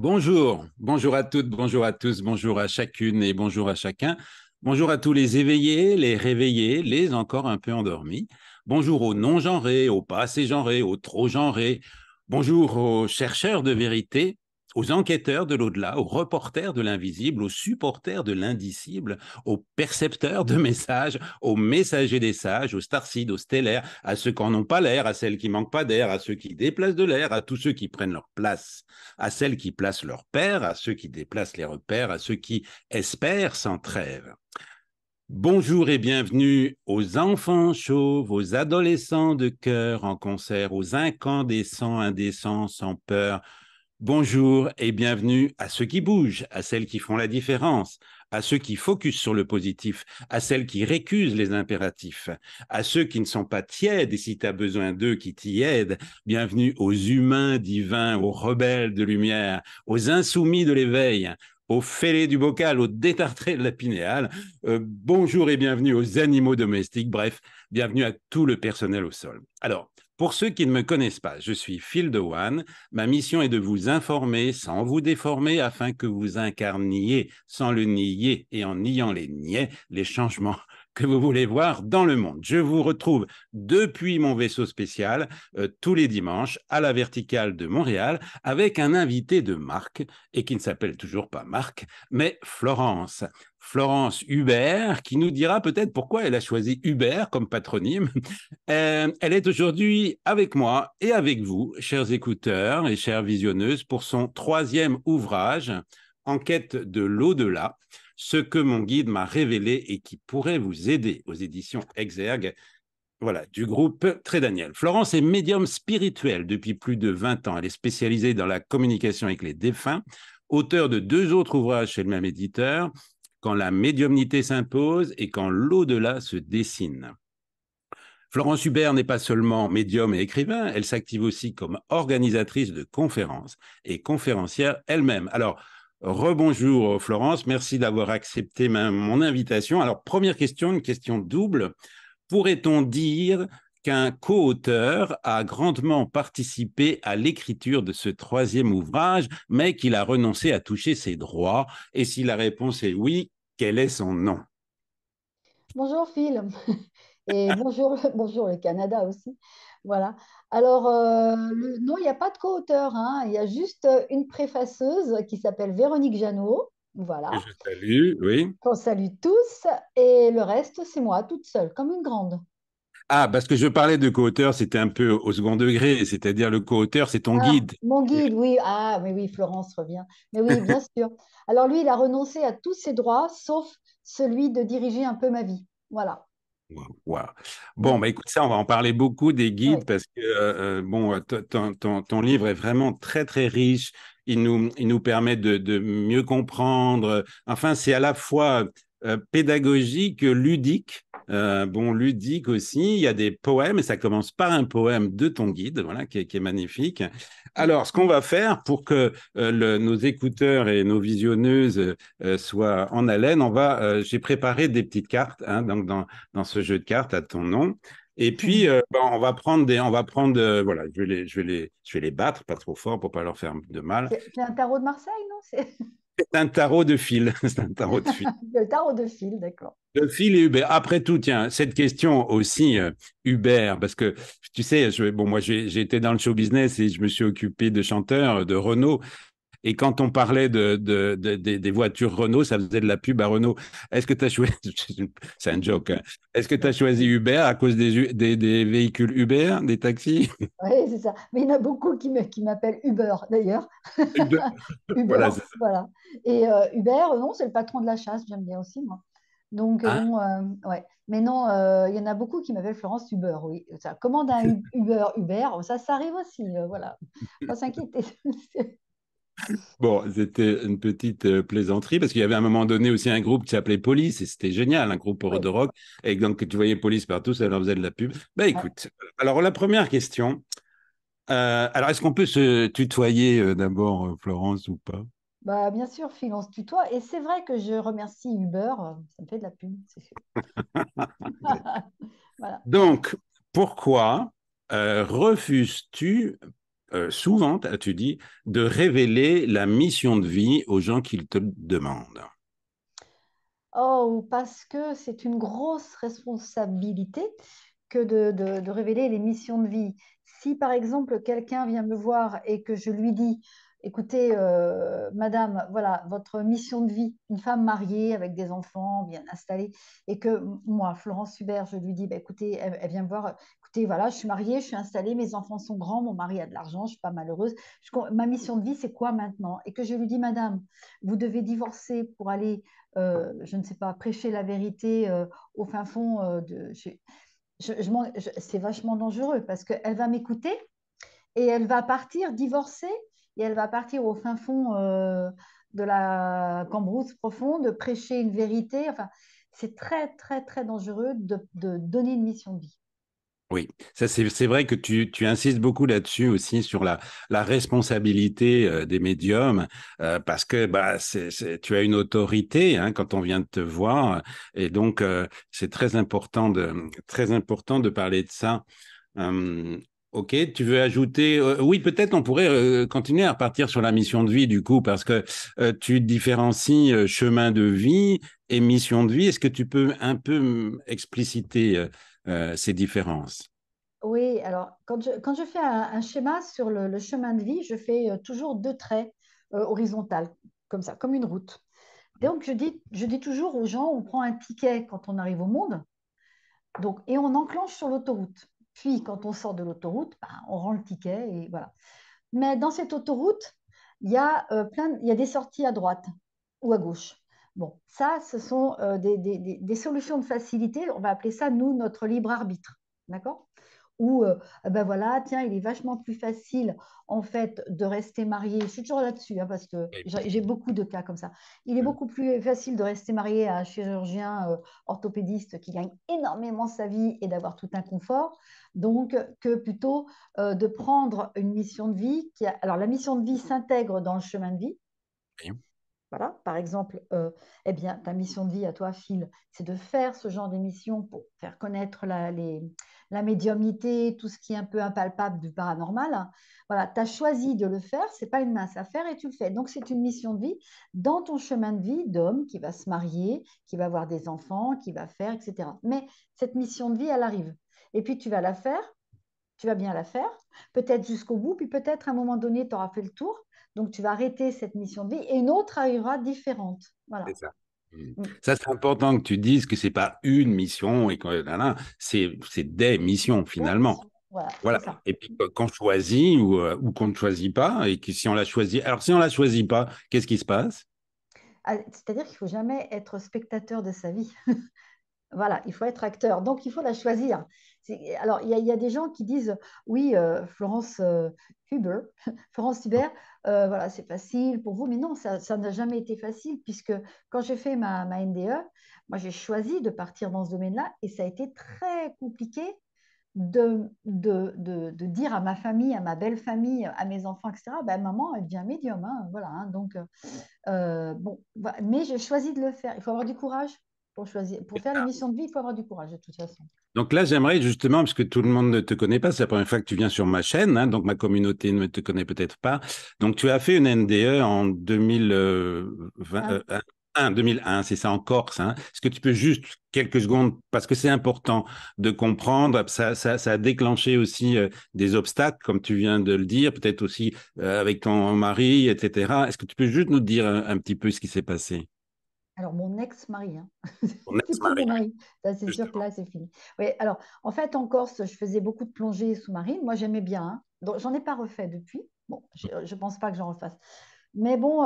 Bonjour, bonjour à toutes, bonjour à tous, bonjour à chacune et bonjour à chacun. Bonjour à tous les éveillés, les réveillés, les encore un peu endormis. Bonjour aux non-genrés, aux pas assez genrés, aux trop genrés. Bonjour aux chercheurs de vérité, aux enquêteurs de l'au-delà, aux reporters de l'invisible, aux supporters de l'indicible, aux percepteurs de messages, aux messagers des sages, aux starcides, aux stellaires, à ceux qui n'en ont pas l'air, à celles qui manquent pas d'air, à ceux qui déplacent de l'air, à tous ceux qui prennent leur place, à celles qui placent leurs pères, à ceux qui déplacent les repères, à ceux qui espèrent sans trêve. Bonjour et bienvenue aux enfants chauves, aux adolescents de cœur en concert, aux incandescents indécents sans peur. Bonjour et bienvenue à ceux qui bougent, à celles qui font la différence, à ceux qui focusent sur le positif, à celles qui récusent les impératifs, à ceux qui ne sont pas tièdes et si tu as besoin d'eux qui t'y aident. Bienvenue aux humains divins, aux rebelles de lumière, aux insoumis de l'éveil, aux fêlés du bocal, aux détartrés de la pinéale. Bonjour et bienvenue aux animaux domestiques. Bref, bienvenue à tout le personnel au sol. Alors, pour ceux qui ne me connaissent pas, je suis Phil Dewan. Ma mission est de vous informer sans vous déformer afin que vous incarniez sans le nier et en niant les niais les changements que vous voulez voir dans le monde. Je vous retrouve depuis mon vaisseau spécial tous les dimanches à la verticale de Montréal avec un invité de marque et qui ne s'appelle toujours pas Marc, mais Florence. Florence Hubert, qui nous dira peut-être pourquoi elle a choisi Hubert comme patronyme. Elle est aujourd'hui avec moi et avec vous, chers écouteurs et chères visionneuses, pour son troisième ouvrage, En quête de l'au-delà, ce que mon guide m'a révélé et qui pourrait vous aider aux éditions Exergue, voilà, du groupe Très Daniel. Florence est médium spirituelle depuis plus de 20 ans. Elle est spécialisée dans la communication avec les défunts, auteur de deux autres ouvrages chez le même éditeur, Quand la médiumnité s'impose et Quand l'au-delà se dessine. Florence Hubert n'est pas seulement médium et écrivain, elle s'active aussi comme organisatrice de conférences et conférencière elle-même. Alors, rebonjour Florence, merci d'avoir accepté mon invitation. Alors, première question, une question double. Pourrait-on dire qu'un co-auteur a grandement participé à l'écriture de ce troisième ouvrage, mais qu'il a renoncé à toucher ses droits? Et si la réponse est oui, quel est son nom? Bonjour Phil et bonjour, bonjour le Canada aussi. Voilà. Alors, non, il n'y a pas de co-auteur, hein. Il y a juste une préfaceuse qui s'appelle Véronique Jeannot. Que Voilà. je salue, oui. Qu'on salue tous. Et le reste, c'est moi, toute seule, comme une grande. Ah, parce que je parlais de co-auteur, c'était un peu au second degré, c'est-à-dire le co-auteur, c'est ton Ah, guide. mon guide, oui. Ah, mais oui, Florence revient. Mais oui, bien sûr. Alors lui, il a renoncé à tous ses droits, sauf celui de diriger un peu ma vie. Voilà. Wow. Bon, Oui, bah écoute, ça, on va en parler beaucoup des guides oui. parce que bon, ton livre est vraiment très très riche. Il nous permet de mieux comprendre. Enfin, c'est à la fois pédagogique, ludique. Bon, ludique aussi. Il y a des poèmes et ça commence par un poème de ton guide, voilà, qui est magnifique. Alors, ce qu'on va faire pour que nos écouteurs et nos visionneuses soient en haleine, j'ai préparé des petites cartes, hein, donc dans ce jeu de cartes à ton nom. Et puis, ben, voilà, je vais les battre, pas trop fort pour pas leur faire de mal. C'est un tarot de Marseille, non? C'est C'est un tarot de fil. C'est un tarot de fil. le tarot de Phil, d'accord. De fil et Hubert. Après tout, tiens, cette question aussi, Hubert, parce que tu sais, bon, moi j'ai été dans le show business et je me suis occupé de chanteurs, de Renault. Et quand on parlait des voitures Renault, ça faisait de la pub à Renault. Est-ce que tu as choisi, c'est un joke, hein. Est-ce que tu as choisi Uber à cause des véhicules Uber, des taxis? Oui, c'est ça. Mais il y en a beaucoup qui m'appellent Uber, d'ailleurs. Uber. Uber, Voilà, c'est ça. voilà. Et Uber, non, c'est le patron de la chasse, j'aime bien aussi, moi. Donc, Hein. bon, ouais. Mais non, il y en a beaucoup qui m'appellent Florence Uber, oui. Ça commande un Uber, ça arrive aussi, voilà. Pas s'inquiéter. Bon, c'était une petite plaisanterie parce qu'il y avait à un moment donné aussi un groupe qui s'appelait Police et c'était génial, un groupe Oui. de rock. Et donc, tu voyais Police partout, ça leur faisait de la pub. Ben Ouais. écoute, alors la première question. Alors, est-ce qu'on peut se tutoyer d'abord, Florence, ou pas? Bah, bien sûr, Phil, on se tutoie. Et c'est vrai que je remercie Uber, ça me fait de la pub, c'est sûr. Voilà. Donc, pourquoi refuses-tu souvent, tu dis, de révéler la mission de vie aux gens qui te le demandent. Oh, parce que c'est une grosse responsabilité que de révéler les missions de vie. Si par exemple quelqu'un vient me voir et que je lui dis, écoutez, madame, voilà, votre mission de vie, une femme mariée avec des enfants bien installés, et que moi, Florence Hubert, je lui dis, bah, écoutez, elle vient me voir, écoutez, voilà, je suis mariée, je suis installée, mes enfants sont grands, mon mari a de l'argent, je ne suis pas malheureuse. Ma mission de vie, c'est quoi maintenant? Et que je lui dis, madame, vous devez divorcer pour aller, je ne sais pas, prêcher la vérité au fin fond de... c'est vachement dangereux parce qu'elle va m'écouter et elle va partir divorcer et elle va partir au fin fond de la cambrousse profonde, prêcher une vérité. Enfin, c'est très, très, très dangereux de donner une mission de vie. Oui, ça c'est vrai que tu insistes beaucoup là-dessus aussi sur la responsabilité des médiums parce que bah tu as une autorité hein, quand on vient de te voir et donc c'est très important de parler de ça. Euh, ok, tu veux ajouter oui, peut-être on pourrait continuer à repartir sur la mission de vie du coup parce que tu différencies chemin de vie et mission de vie. Est-ce que tu peux un peu expliciter ces différences? Oui, alors quand je fais un schéma sur le chemin de vie, je fais toujours deux traits horizontaux, comme ça, comme une route. Donc, je dis toujours aux gens, on prend un ticket quand on arrive au monde, donc, et on enclenche sur l'autoroute. Puis, quand on sort de l'autoroute, ben, on rend le ticket et voilà. Mais dans cette autoroute, il y a des sorties à droite ou à gauche. Bon, ça, ce sont des solutions de facilité. On va appeler ça, nous, notre libre arbitre. D'accord? Ou, ben voilà, tiens, il est vachement plus facile, en fait, de rester marié. Je suis toujours là-dessus, hein, parce que j'ai beaucoup de cas comme ça. Il est beaucoup plus facile de rester marié à un chirurgien orthopédiste qui gagne énormément sa vie et d'avoir tout un confort, donc, que plutôt de prendre une mission de vie alors, la mission de vie s'intègre dans le chemin de vie. Oui. Voilà, par exemple, eh bien, ta mission de vie à toi, Phil, c'est de faire ce genre d'émission pour faire connaître la médiumnité, tout ce qui est un peu impalpable du paranormal. Voilà, tu as choisi de le faire, c'est pas une mince affaire et tu le fais. Donc, c'est une mission de vie dans ton chemin de vie d'homme qui va se marier, qui va avoir des enfants, qui va faire, etc. Mais cette mission de vie, elle arrive. Et puis, tu vas la faire, tu vas bien la faire, peut-être jusqu'au bout, puis peut-être à un moment donné, tu auras fait le tour. Donc, tu vas arrêter cette mission de vie et une autre arrivera différente. C'est Voilà. ça. Mm. Mm. Ça, c'est important que tu dises que c'est pas une mission et que c'est des missions Des finalement. missions. Voilà, c'est Voilà. ça. Et puis qu'on choisit ou qu'on ne choisit pas et que si on la choisit, alors si on la choisit pas, qu'est-ce qui se passe? Ah, c'est-à-dire qu'il ne faut jamais être spectateur de sa vie. Voilà, il faut être acteur. Donc, il faut la choisir. Alors, il y a des gens qui disent, oui, Huber, Florence Hubert, voilà, c'est facile pour vous. Mais non, ça n'a jamais été facile puisque quand j'ai fait ma NDE, moi, j'ai choisi de partir dans ce domaine-là et ça a été très compliqué de dire à ma famille, à ma belle famille, à mes enfants, etc., ben, maman, elle devient médium. Hein, voilà, hein, donc, bon, mais j'ai choisi de le faire. Il faut avoir du courage pour choisir. Pour faire l'émission de vie, il faut avoir du courage de toute façon. Donc là, j'aimerais justement, parce que tout le monde ne te connaît pas, c'est la première fois que tu viens sur ma chaîne, hein, donc ma communauté ne te connaît peut-être pas. Donc tu as fait une NDE en 2020, Hein. 2001, c'est ça en Corse. Hein. Est-ce que tu peux juste quelques secondes, parce que c'est important de comprendre, ça a déclenché aussi des obstacles, comme tu viens de le dire, peut-être aussi avec ton mari, etc. Est-ce que tu peux juste nous dire un petit peu ce qui s'est passé? Alors, mon ex-mari, hein. Ton C'est plus ex-mari, mon mari. Ça, c'est sûr que justement. là, c'est fini. Oui, alors, en fait, en Corse, je faisais beaucoup de plongées sous-marines. Moi, j'aimais bien. Hein. Donc, j'en ai pas refait depuis. Bon, je pense pas que j'en refasse. Mais bon,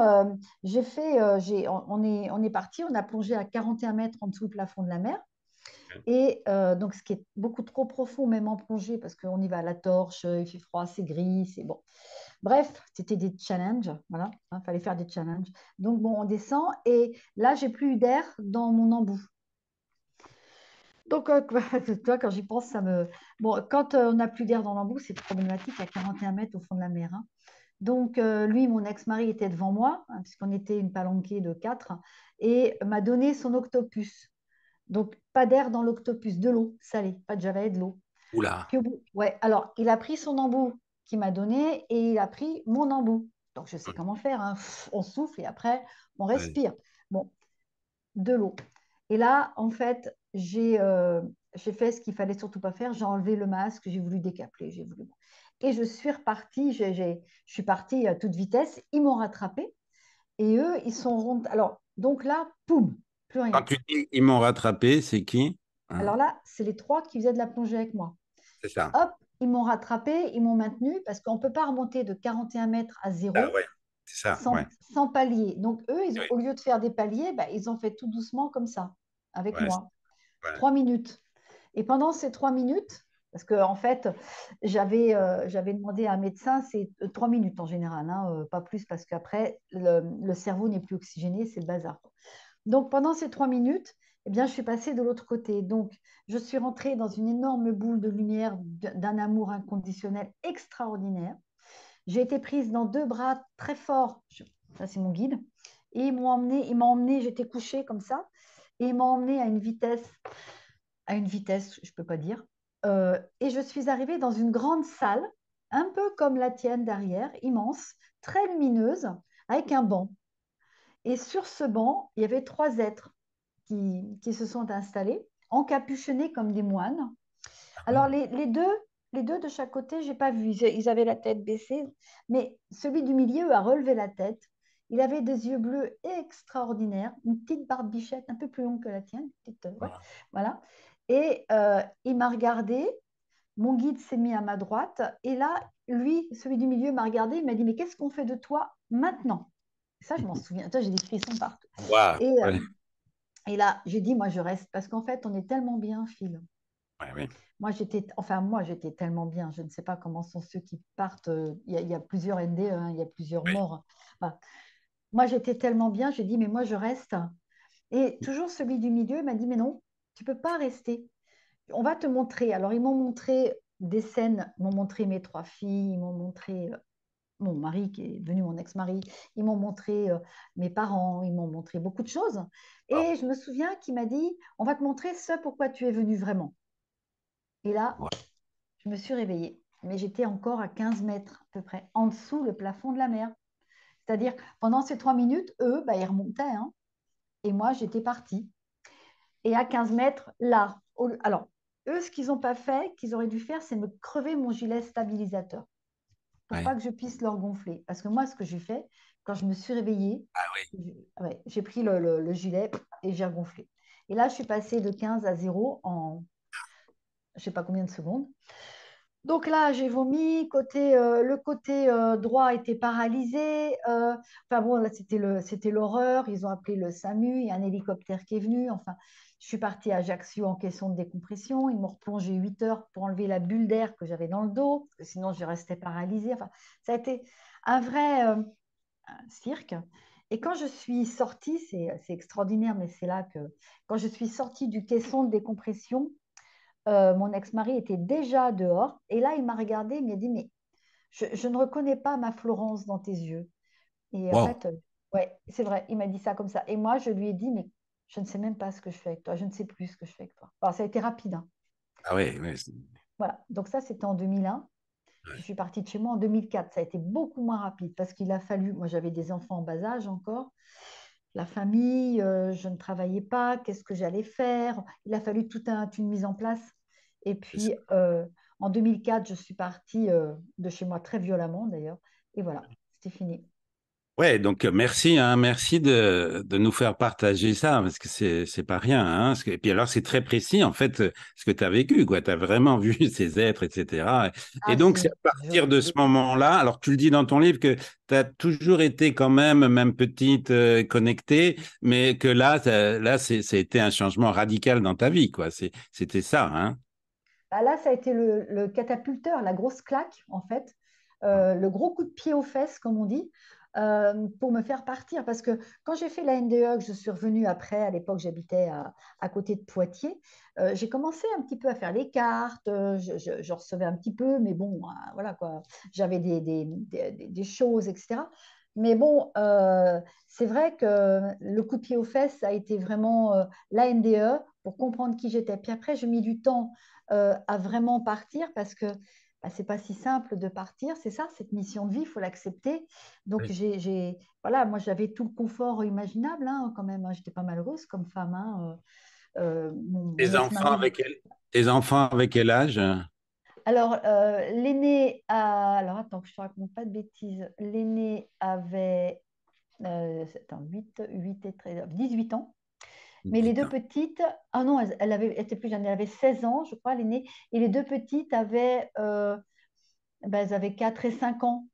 j'ai fait, on est parti, on a plongé à 41 mètres en dessous du plafond de la mer. Et donc, ce qui est beaucoup trop profond, même en plongée, parce qu'on y va à la torche, il fait froid, c'est gris, c'est bon. Bref, c'était des challenges, voilà, il fallait faire des challenges. Donc, bon, on descend et là, j'ai plus eu d'air dans mon embout. Donc, toi, quand j'y pense, ça me... Bon, quand on n'a plus d'air dans l'embout, c'est problématique à 41 mètres au fond de la mer. Hein. Donc, lui, mon ex-mari, était devant moi, hein, puisqu'on était une palanquée de quatre, et m'a donné son octopus. Donc, pas d'air dans l'octopus, de l'eau salée, pas de javel, de l'eau. Oula. Puis ouais, alors, il a pris son embout qui m'a donné et il a pris mon embout. Donc, je sais comment faire, hein. On souffle et après, on Ouais. respire. Bon, de l'eau. Et là, en fait, j'ai fait ce qu'il fallait surtout pas faire. J'ai enlevé le masque, j'ai voulu décapeler, j'ai voulu. Et je suis repartie, je suis partie à toute vitesse. Ils m'ont rattrapé et eux, ils sont rentrés. Alors, donc là, poum, plus Quand rien. tu dis ils m'ont rattrapé, c'est qui? Hein, Alors là, c'est les trois qui faisaient de la plongée avec moi. c'est ça. Hop, ils m'ont rattrapé, ils m'ont maintenu parce qu'on ne peut pas remonter de 41 mètres à Ah zéro ouais, c'est ça, ouais. sans palier. Donc, eux, Oui, au lieu de faire des paliers, bah, ils ont fait tout doucement comme ça, avec ouais, moi. ouais. 3 minutes. Et pendant ces 3 minutes, parce que en fait, j'avais demandé à un médecin, c'est 3 minutes en général, hein, pas plus, parce qu'après, le cerveau n'est plus oxygéné, c'est le bazar. Donc, pendant ces 3 minutes, eh bien, je suis passée de l'autre côté. Donc, je suis rentrée dans une énorme boule de lumière d'un amour inconditionnel extraordinaire. J'ai été prise dans deux bras très forts. Ça, c'est mon guide. Et ils m'ont emmené, j'étais couchée comme ça, et ils m'ont emmené à une vitesse, je ne peux pas dire. Et je suis arrivée dans une grande salle, un peu comme la tienne derrière, immense, très lumineuse, avec un banc. Et sur ce banc, il y avait trois êtres qui se sont installés, encapuchonnés comme des moines. Ah Alors, bon? les deux de chaque côté, je n'ai pas vu. Ils avaient la tête baissée, mais celui du milieu a relevé la tête. Il avait des yeux bleus extraordinaires, une petite barbichette un peu plus longue que la tienne. Petite, ouais, voilà. Et il m'a regardé. Mon guide s'est mis à ma droite. Et là, lui, celui du milieu, m'a regardé. Il m'a dit, mais qu'est-ce qu'on fait de toi maintenant? Ça, je m'en souviens. Toi, j'ai des frissons partout. Waouh, Et, ouais, et là, j'ai dit, moi, je reste. Parce qu'en fait, on est tellement bien, Phil. ouais, ouais. Moi, j'étais tellement bien. Je ne sais pas comment sont ceux qui partent. Il y a plusieurs NDE, hein, il y a plusieurs Ouais. morts. Enfin, moi, j'étais tellement bien. J'ai dit, mais moi, je reste. Et toujours celui du milieu m'a dit, mais non, tu peux pas rester. On va te montrer. Alors, ils m'ont montré des scènes, ils m'ont montré mes trois filles, ils m'ont montré mon mari qui est devenu mon ex-mari, ils m'ont montré mes parents, ils m'ont montré beaucoup de choses. Wow, Et je me souviens qu'il m'a dit, on va te montrer ce pourquoi tu es venu vraiment. Et là, wow. je me suis réveillée, mais j'étais encore à 15 mètres à peu près, en dessous le plafond de la mer. C'est-à-dire, pendant ces 3 minutes, eux, bah, ils remontaient, hein, et moi, j'étais partie. Et à 15 mètres, là, alors, eux, ce qu'ils n'ont pas fait, qu'ils auraient dû faire, c'est me crever mon gilet stabilisateur pour Ouais. pas que je puisse leur gonfler. Parce que moi, ce que j'ai fait, quand je me suis réveillée, Ah oui. ouais, j'ai pris le gilet et j'ai regonflé. Et là, je suis passée de 15 à 0 en je ne sais pas combien de secondes. Donc là, j'ai vomi. Le côté droit était paralysé. Enfin bon, là, c'était l'horreur. Ils ont appelé le SAMU. Il y a un hélicoptère qui est venu. Enfin, je suis partie à Ajaccio en caisson de décompression. Ils m'ont replongé 8 heures pour enlever la bulle d'air que j'avais dans le dos, parce que sinon je restais paralysée. Enfin, ça a été un vrai un cirque. Et quand je suis sortie, c'est extraordinaire, mais c'est là que, quand je suis sortie du caisson de décompression, mon ex-mari était déjà dehors. Et là, il m'a regardé, il m'a dit, mais je ne reconnais pas ma Florence dans tes yeux. Et en Wow. fait, ouais, c'est vrai, il m'a dit ça comme ça. Et moi, je lui ai dit, mais je ne sais même pas ce que je fais avec toi, je ne sais plus ce que je fais avec toi. Alors, ça a été rapide, hein. Ah ouais, ouais, Voilà, donc ça, c'était en 2001. Je suis partie de chez moi en 2004. Ça a été beaucoup moins rapide parce qu'il a fallu, moi j'avais des enfants en bas âge encore, la famille, je ne travaillais pas, qu'est-ce que j'allais faire? Il a fallu une mise en place. Et c'est ça. puis, en 2004, je suis partie de chez moi très violemment d'ailleurs. Et voilà, c'était fini. Ouais, donc merci, hein, merci de nous faire partager ça, parce que c'est pas rien, hein, et puis alors c'est très précis, en fait, ce que tu as vécu, quoi, tu as vraiment vu ces êtres, etc. Et Ah, donc c'est à je- partir de ce moment-là, alors tu le dis dans ton livre que tu as toujours été quand même petite, connectée, mais que là ça a été un changement radical dans ta vie, quoi, c'était ça, hein. bah là, ça a été le catapulteur, la grosse claque, en fait, le gros coup de pied aux fesses, comme on dit, pour me faire partir. Parce que quand j'ai fait la NDE, que je suis revenue après, à l'époque, j'habitais à côté de Poitiers, j'ai commencé un petit peu à faire les cartes, je recevais un petit peu, mais bon, voilà quoi, j'avais des choses, etc. Mais bon, c'est vrai que le coup de pied aux fesses, ça a été vraiment la NDE pour comprendre qui j'étais. Puis après, j'ai mis du temps à vraiment partir parce que bah, c'est pas si simple de partir. C'est ça, cette mission de vie, il faut l'accepter. Donc, Oui. voilà, moi, j'avais tout le confort imaginable, hein, quand même, hein. J'étais pas malheureuse comme femme, hein. Mon Tes enfants ex-mari. avec quel, tes enfants avec quel âge? Alors, l'aîné alors, attends, que je ne te raconte pas de bêtises. L'aîné avait attends, 8 et 13, 18 ans. Mais les 18 deux ans. petites, ah non, elle était plus jeune, elle avait 16 ans, je crois, l'aînée. Et les deux petites elles avaient 4 et 5 ans,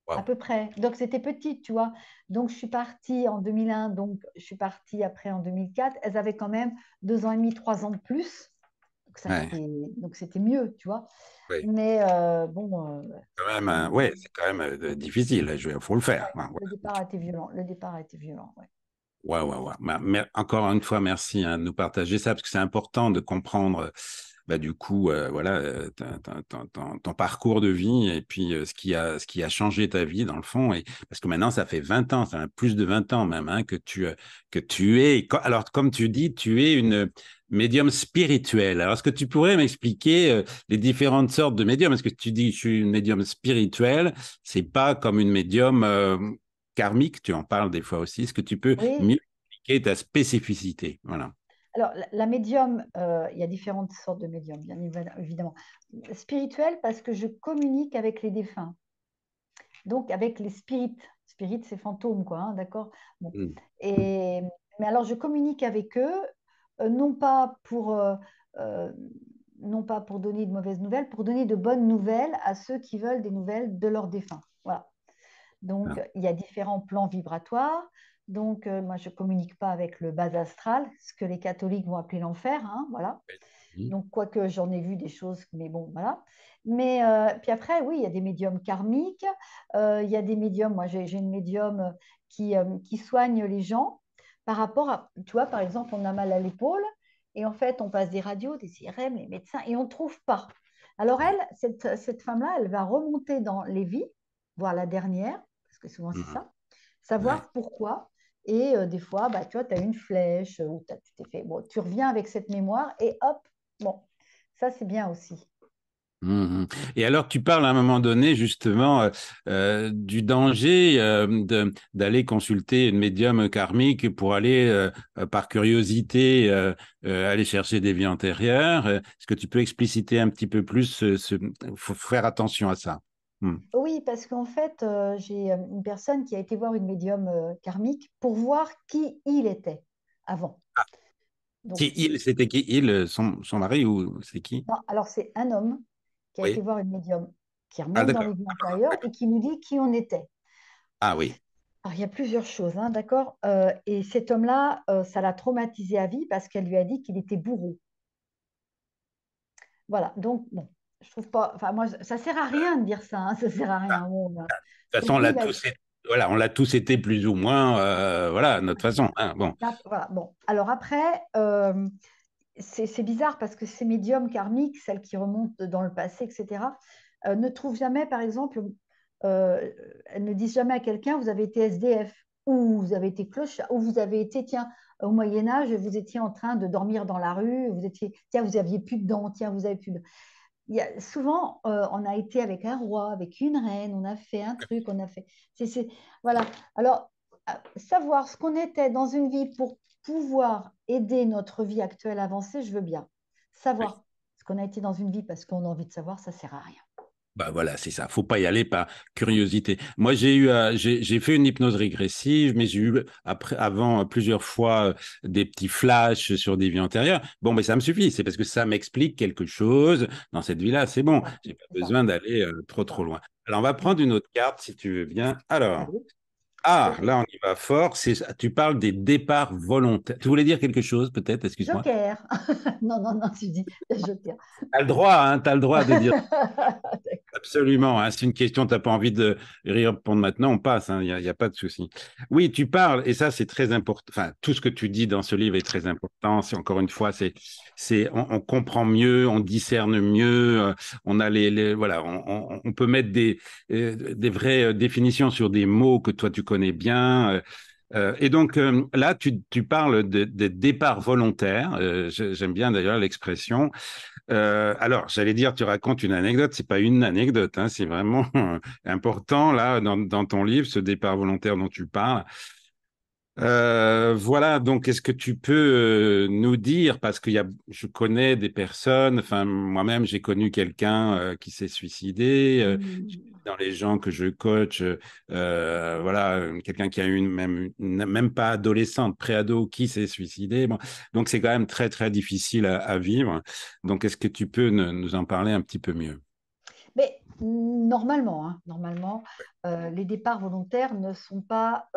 à Wow. peu près. Donc, c'était petite, tu vois. Donc, je suis partie en 2001, donc je suis partie après en 2004. Elles avaient quand même 2 ans et demi, 3 ans de plus. Ouais, Donc, c'était mieux, tu vois. oui. Mais bon, Quand même, le, ouais, c'est quand même difficile. Il faut le faire. ouais, le départ a été violent. Le départ a été violent, ouais. Ouais, ouais, ouais. Encore une fois, merci hein, de nous partager ça, parce que c'est important de comprendre, du coup, voilà, ton parcours de vie et puis ce qui a changé ta vie, dans le fond. Et, parce que maintenant, ça fait 20 ans, ça fait plus de 20 ans même, hein, que tu es. Alors, comme tu dis, tu es une médium spirituelle. Alors, est-ce que tu pourrais m'expliquer les différentes sortes de médiums? Est-ce que tu dis, je suis une médium spirituelle, c'est pas comme une médium karmique, tu en parles des fois aussi. Est-ce que tu peux Oui, mieux expliquer ta spécificité? Voilà. alors la médium, il y a différentes sortes de médiums, bien évidemment. Spirituel, parce que je communique avec les défunts, donc avec les spirites. Spirit, c'est fantôme, quoi, hein, d'accord? Bon. Mm. Et, mais alors, je communique avec eux, non pas euh, non pas pour donner de mauvaises nouvelles, pour donner de bonnes nouvelles à ceux qui veulent des nouvelles de leurs défunts. Voilà. Donc, Ah, il y a différents plans vibratoires. Donc, moi, je ne communique pas avec le bas astral, ce que les catholiques vont appeler l'enfer, hein, voilà. oui. Donc, quoique j'en ai vu des choses, mais bon, voilà. Mais puis après, oui, il y a des médiums karmiques. Il y a des médiums, moi, j'ai une médium qui soigne les gens par rapport à, tu vois, par exemple, on a mal à l'épaule et en fait, on passe des radios, des IRM, les médecins, et on ne trouve pas. Alors, elle, cette femme-là, elle va remonter dans les vies, voir la dernière, parce que souvent c'est Mm. ça, Ouais. savoir pourquoi. Et des fois, bah, tu vois, tu as une flèche ou tu t'es fait. Bon, tu reviens avec cette mémoire et hop, bon, ça c'est bien aussi. Mhm. Et alors, tu parles à un moment donné justement du danger d'aller consulter une médium karmique pour aller, par curiosité, aller chercher des vies antérieures. Est-ce que tu peux expliciter un petit peu plus faut faire attention à ça. Hmm. Oui, parce qu'en fait, j'ai une personne qui a été voir une médium karmique pour voir qui il était avant. Donc, C'était qui? Il, son mari ou c'est qui? non, alors c'est un homme qui a été Oui. voir une médium qui Ah, remonte dans d'accord. les vies antérieures et qui nous dit qui on était. Ah oui. Alors, il y a plusieurs choses, hein, d'accord? Et cet homme-là, ça l'a traumatisé à vie parce qu'elle lui a dit qu'il était bourreau. Voilà, donc, bon, je trouve pas. Enfin, moi, ça sert à rien de dire ça, hein, ça sert à rien. Bon, voilà. De toute façon, Donc, lui, il a. voilà, on l'a tous été plus ou moins, voilà, à notre façon. Hein, bon. Voilà, bon. Alors, après, c'est bizarre parce que ces médiums karmiques, celles qui remontent dans le passé, etc., ne trouvent jamais, par exemple, elles ne disent jamais à quelqu'un, vous avez été SDF, ou vous avez été clochard, ou vous avez été, tiens, au Moyen Âge, vous étiez en train de dormir dans la rue, vous étiez, tiens, vous aviez plus de dents, tiens, vous avez plus de... souvent, on a été avec un roi, avec une reine, on a fait un truc, on a fait... voilà. Alors, savoir ce qu'on était dans une vie pour pouvoir aider notre vie actuelle à avancer, je veux bien. Savoir ce qu'on a été dans une vie parce qu'on a envie de savoir, ça sert à rien. Bah voilà, c'est ça. Faut pas y aller par curiosité. Moi, j'ai fait une hypnose régressive, mais j'ai eu avant plusieurs fois des petits flashs sur des vies antérieures. Bon, mais ça me suffit. C'est parce que ça m'explique quelque chose dans cette vie-là. C'est bon. Voilà, J'ai pas c'est ça, besoin d'aller trop c'est trop ça. loin. Alors, on va Mm. prendre une autre carte si tu veux bien. Alors, Allez, ah, joker. là, on y va fort. Tu parles des départs volontaires. Tu voulais dire quelque chose, peut-être? Excuse-moi. Joker. Non, non, non, tu dis joker. T'as le droit, hein. T'as le droit de dire. D'accord. Absolument, hein. C'est une question, tu n'as pas envie de répondre maintenant, on passe, hein. Il y a pas de souci. Oui, tu parles, et ça c'est très important, enfin, tout ce que tu dis dans ce livre est très important. C'est encore une fois, on comprend mieux, on discerne mieux, on a voilà, on peut mettre des vraies définitions sur des mots que toi tu connais bien. Et donc là, tu parles de départ volontaire. J'aime bien d'ailleurs l'expression. Alors, j'allais dire, tu racontes une anecdote. C'est pas une anecdote, hein, c'est vraiment important là dans ton livre, ce départ volontaire dont tu parles. Voilà, donc est-ce que tu peux nous dire, parce je connais des personnes, enfin moi-même j'ai connu quelqu'un qui s'est suicidé, Hmm. dans les gens que je coach, voilà, quelqu'un qui a eu même pas adolescente, préado qui s'est suicidé, bon, donc c'est quand même très très difficile à vivre. Donc est-ce que tu peux nous en parler un petit peu mieux? Mais normalement, hein, normalement, les départs volontaires ne sont pas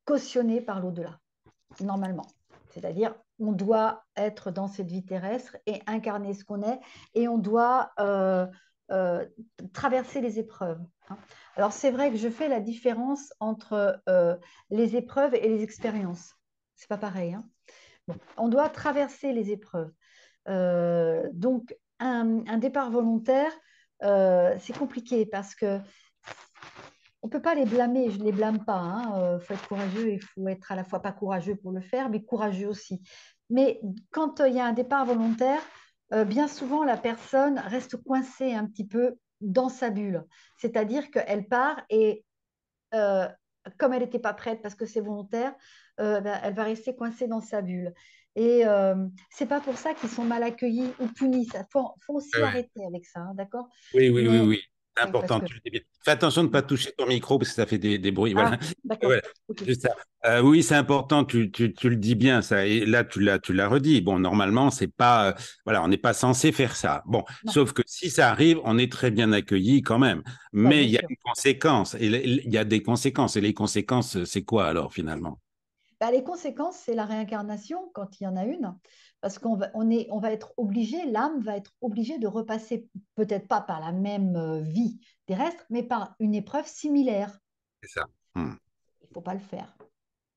cautionnés par l'au-delà, normalement. C'est-à-dire, on doit être dans cette vie terrestre et incarner ce qu'on est, et on doit euh, traverser les épreuves, hein. Alors, c'est vrai que je fais la différence entre les épreuves et les expériences. C'est pas pareil, hein. Bon, on doit traverser les épreuves. Donc, un départ volontaire, c'est compliqué parce que on ne peut pas les blâmer, je ne les blâme pas, hein. Faut être courageux, il faut être à la fois pas courageux pour le faire, mais courageux aussi. Mais quand il y a un départ volontaire, bien souvent la personne reste coincée un petit peu dans sa bulle. C'est-à-dire qu'elle part et euh, comme elle n'était pas prête parce que c'est volontaire, ben, elle va rester coincée dans sa bulle. Et c'est pas pour ça qu'ils sont mal accueillis ou punis. Il faut aussi arrêter avec ça, hein, d'accord? Oui, oui, oui, Mais oui. C'est oui, parce important. que Tu le dis bien. Fais attention de ne pas toucher ton micro parce que ça fait des bruits. Voilà. ah, d'accord, Voilà. ok. Juste ça. Oui, c'est important. Tu le dis bien, ça. Et là, tu l'as redit. Bon, normalement, c'est pas, voilà, on n'est pas censé faire ça. Bon, Non, sauf que si ça arrive, on est très bien accueilli quand même. bah, Mais bien il y a sûr. une conséquence. Et il y a des conséquences. Et les conséquences, c'est quoi alors finalement? Bah, les conséquences, c'est la réincarnation quand il y en a une, parce on va être obligé, l'âme va être obligée de repasser, peut-être pas par la même vie terrestre, mais par une épreuve similaire. C'est ça. Hmm. Il ne faut pas le faire.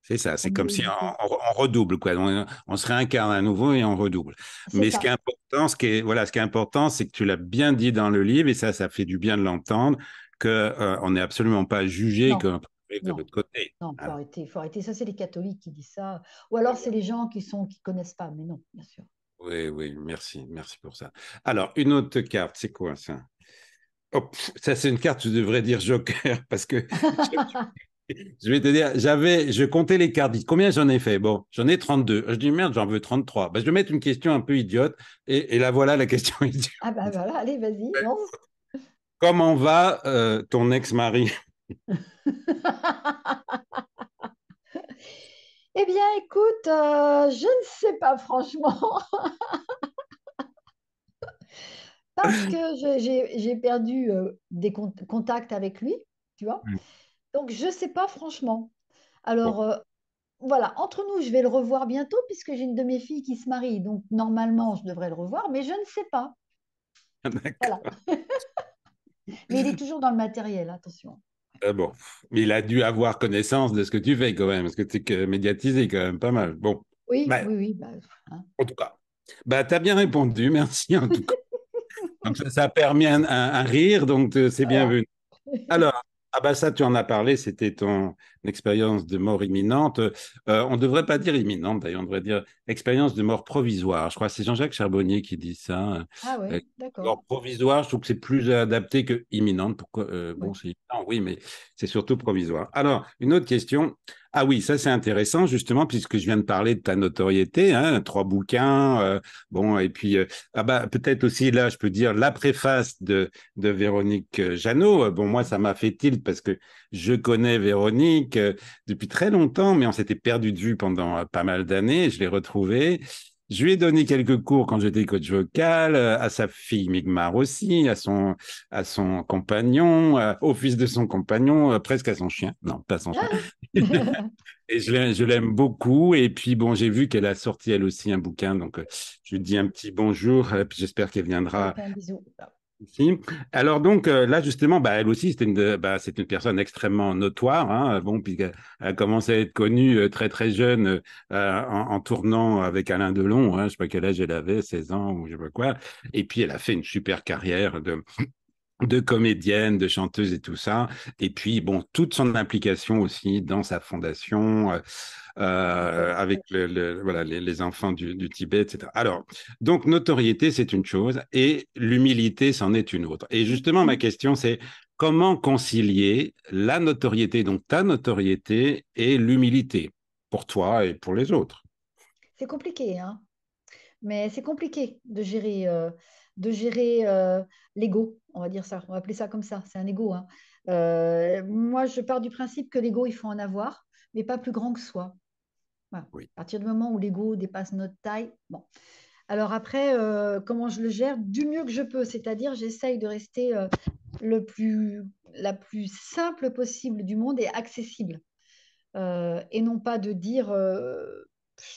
C'est ça, Il vaut c'est mieux comme si éviter. on redouble, quoi. On se réincarne à nouveau et on redouble. C'est Mais ce qui est ça. important, voilà, ce qui est important, c'est que tu l'as bien dit dans le livre, et ça fait du bien de l'entendre, que on n'est absolument pas jugé Non, qu'on peut aller de non, l'autre côté. non, il faut Voilà. arrêter, il faut arrêter. Ça, c'est les catholiques qui disent ça. Ou alors, c'est les gens qui connaissent pas, mais non, bien sûr. Oui, oui, merci, merci pour ça. Alors, une autre carte, c'est quoi ça? Oh, ça, c'est une carte, je devrais dire Joker, parce que je vais te dire, je comptais les cartes. Combien j'en ai fait? Bon, j'en ai 32. Je dis, merde, j'en veux 33. Ben, je vais mettre une question un peu idiote. Et là, voilà la question idiote. Ah ben voilà, allez, vas-y, lance. Comment va ton ex-mari? Eh bien, écoute, je ne sais pas franchement, parce que j'ai perdu des contacts avec lui, tu vois. Donc, je ne sais pas franchement. Bon, Alors, voilà, entre nous, je vais le revoir bientôt puisque j'ai une de mes filles qui se marie. Donc, normalement, je devrais le revoir, mais je ne sais pas. Voilà. d'accord. Mais il est toujours dans le matériel, attention. Bon, mais il a dû avoir connaissance de ce que tu fais quand même, parce que tu es médiatisé quand même pas mal. Bon, Oui, ben, oui, oui. Bah, hein. en tout cas, ben, tu as bien répondu, merci en tout cas. Donc ça a permis un rire, donc c'est Voilà. bienvenu. Alors, ah bah ça, tu en as parlé, c'était ton expérience de mort imminente. On ne devrait pas dire imminente, d'ailleurs, on devrait dire expérience de mort provisoire. Je crois que c'est Jean-Jacques Charbonnier qui dit ça. Ah Euh, oui, d'accord. Mort provisoire, je trouve que c'est plus adapté que imminente. Pourquoi? Bon, Oui. c'est imminent, oui, mais c'est surtout provisoire. Alors, une autre question. Ah oui, ça c'est intéressant, justement, puisque je viens de parler de ta notoriété, hein, 3 bouquins, bon, et puis, ah bah, peut-être aussi, là, je peux dire la préface de Véronique Jeannot. Bon, moi, ça m'a fait tilt parce que je connais Véronique depuis très longtemps, mais on s'était perdu de vue pendant pas mal d'années. Je l'ai retrouvée. Je lui ai donné quelques cours quand j'étais coach vocal, à sa fille Migmar aussi, à son compagnon, au fils de son compagnon, presque à son chien. Non, pas à son chien. Et je l'aime beaucoup. Et puis, bon, j'ai vu qu'elle a sorti elle aussi un bouquin. Donc, je lui dis un petit bonjour. Puis j'espère qu'elle Je lui viendra fais un bisou. ici. Alors donc là justement, bah, elle aussi c'est une personne extrêmement notoire, hein, bon puisqu'elle a commencé à être connue très très jeune en tournant avec Alain Delon, hein, je sais pas quel âge elle avait, 16 ans ou je sais pas quoi, et puis elle a fait une super carrière de comédienne, de chanteuse et tout ça. Et puis, bon, toute son implication aussi dans sa fondation avec voilà, les enfants du Tibet, etc. Alors, donc, notoriété, c'est une chose et l'humilité, c'en est une autre. Et justement, ma question, c'est comment concilier la notoriété, donc ta notoriété, et l'humilité pour toi et pour les autres? C'est compliqué, hein, mais c'est compliqué de gérer l'ego, on va dire ça, on va appeler ça comme ça, c'est un ego, hein. Moi, je pars du principe que l'ego, il faut en avoir, mais pas plus grand que soi. Voilà. Oui. À partir du moment où l'ego dépasse notre taille, bon. Alors après, comment je le gère? Du mieux que je peux, c'est-à-dire j'essaye de rester le plus, la plus simple possible du monde et accessible. Et non pas de dire,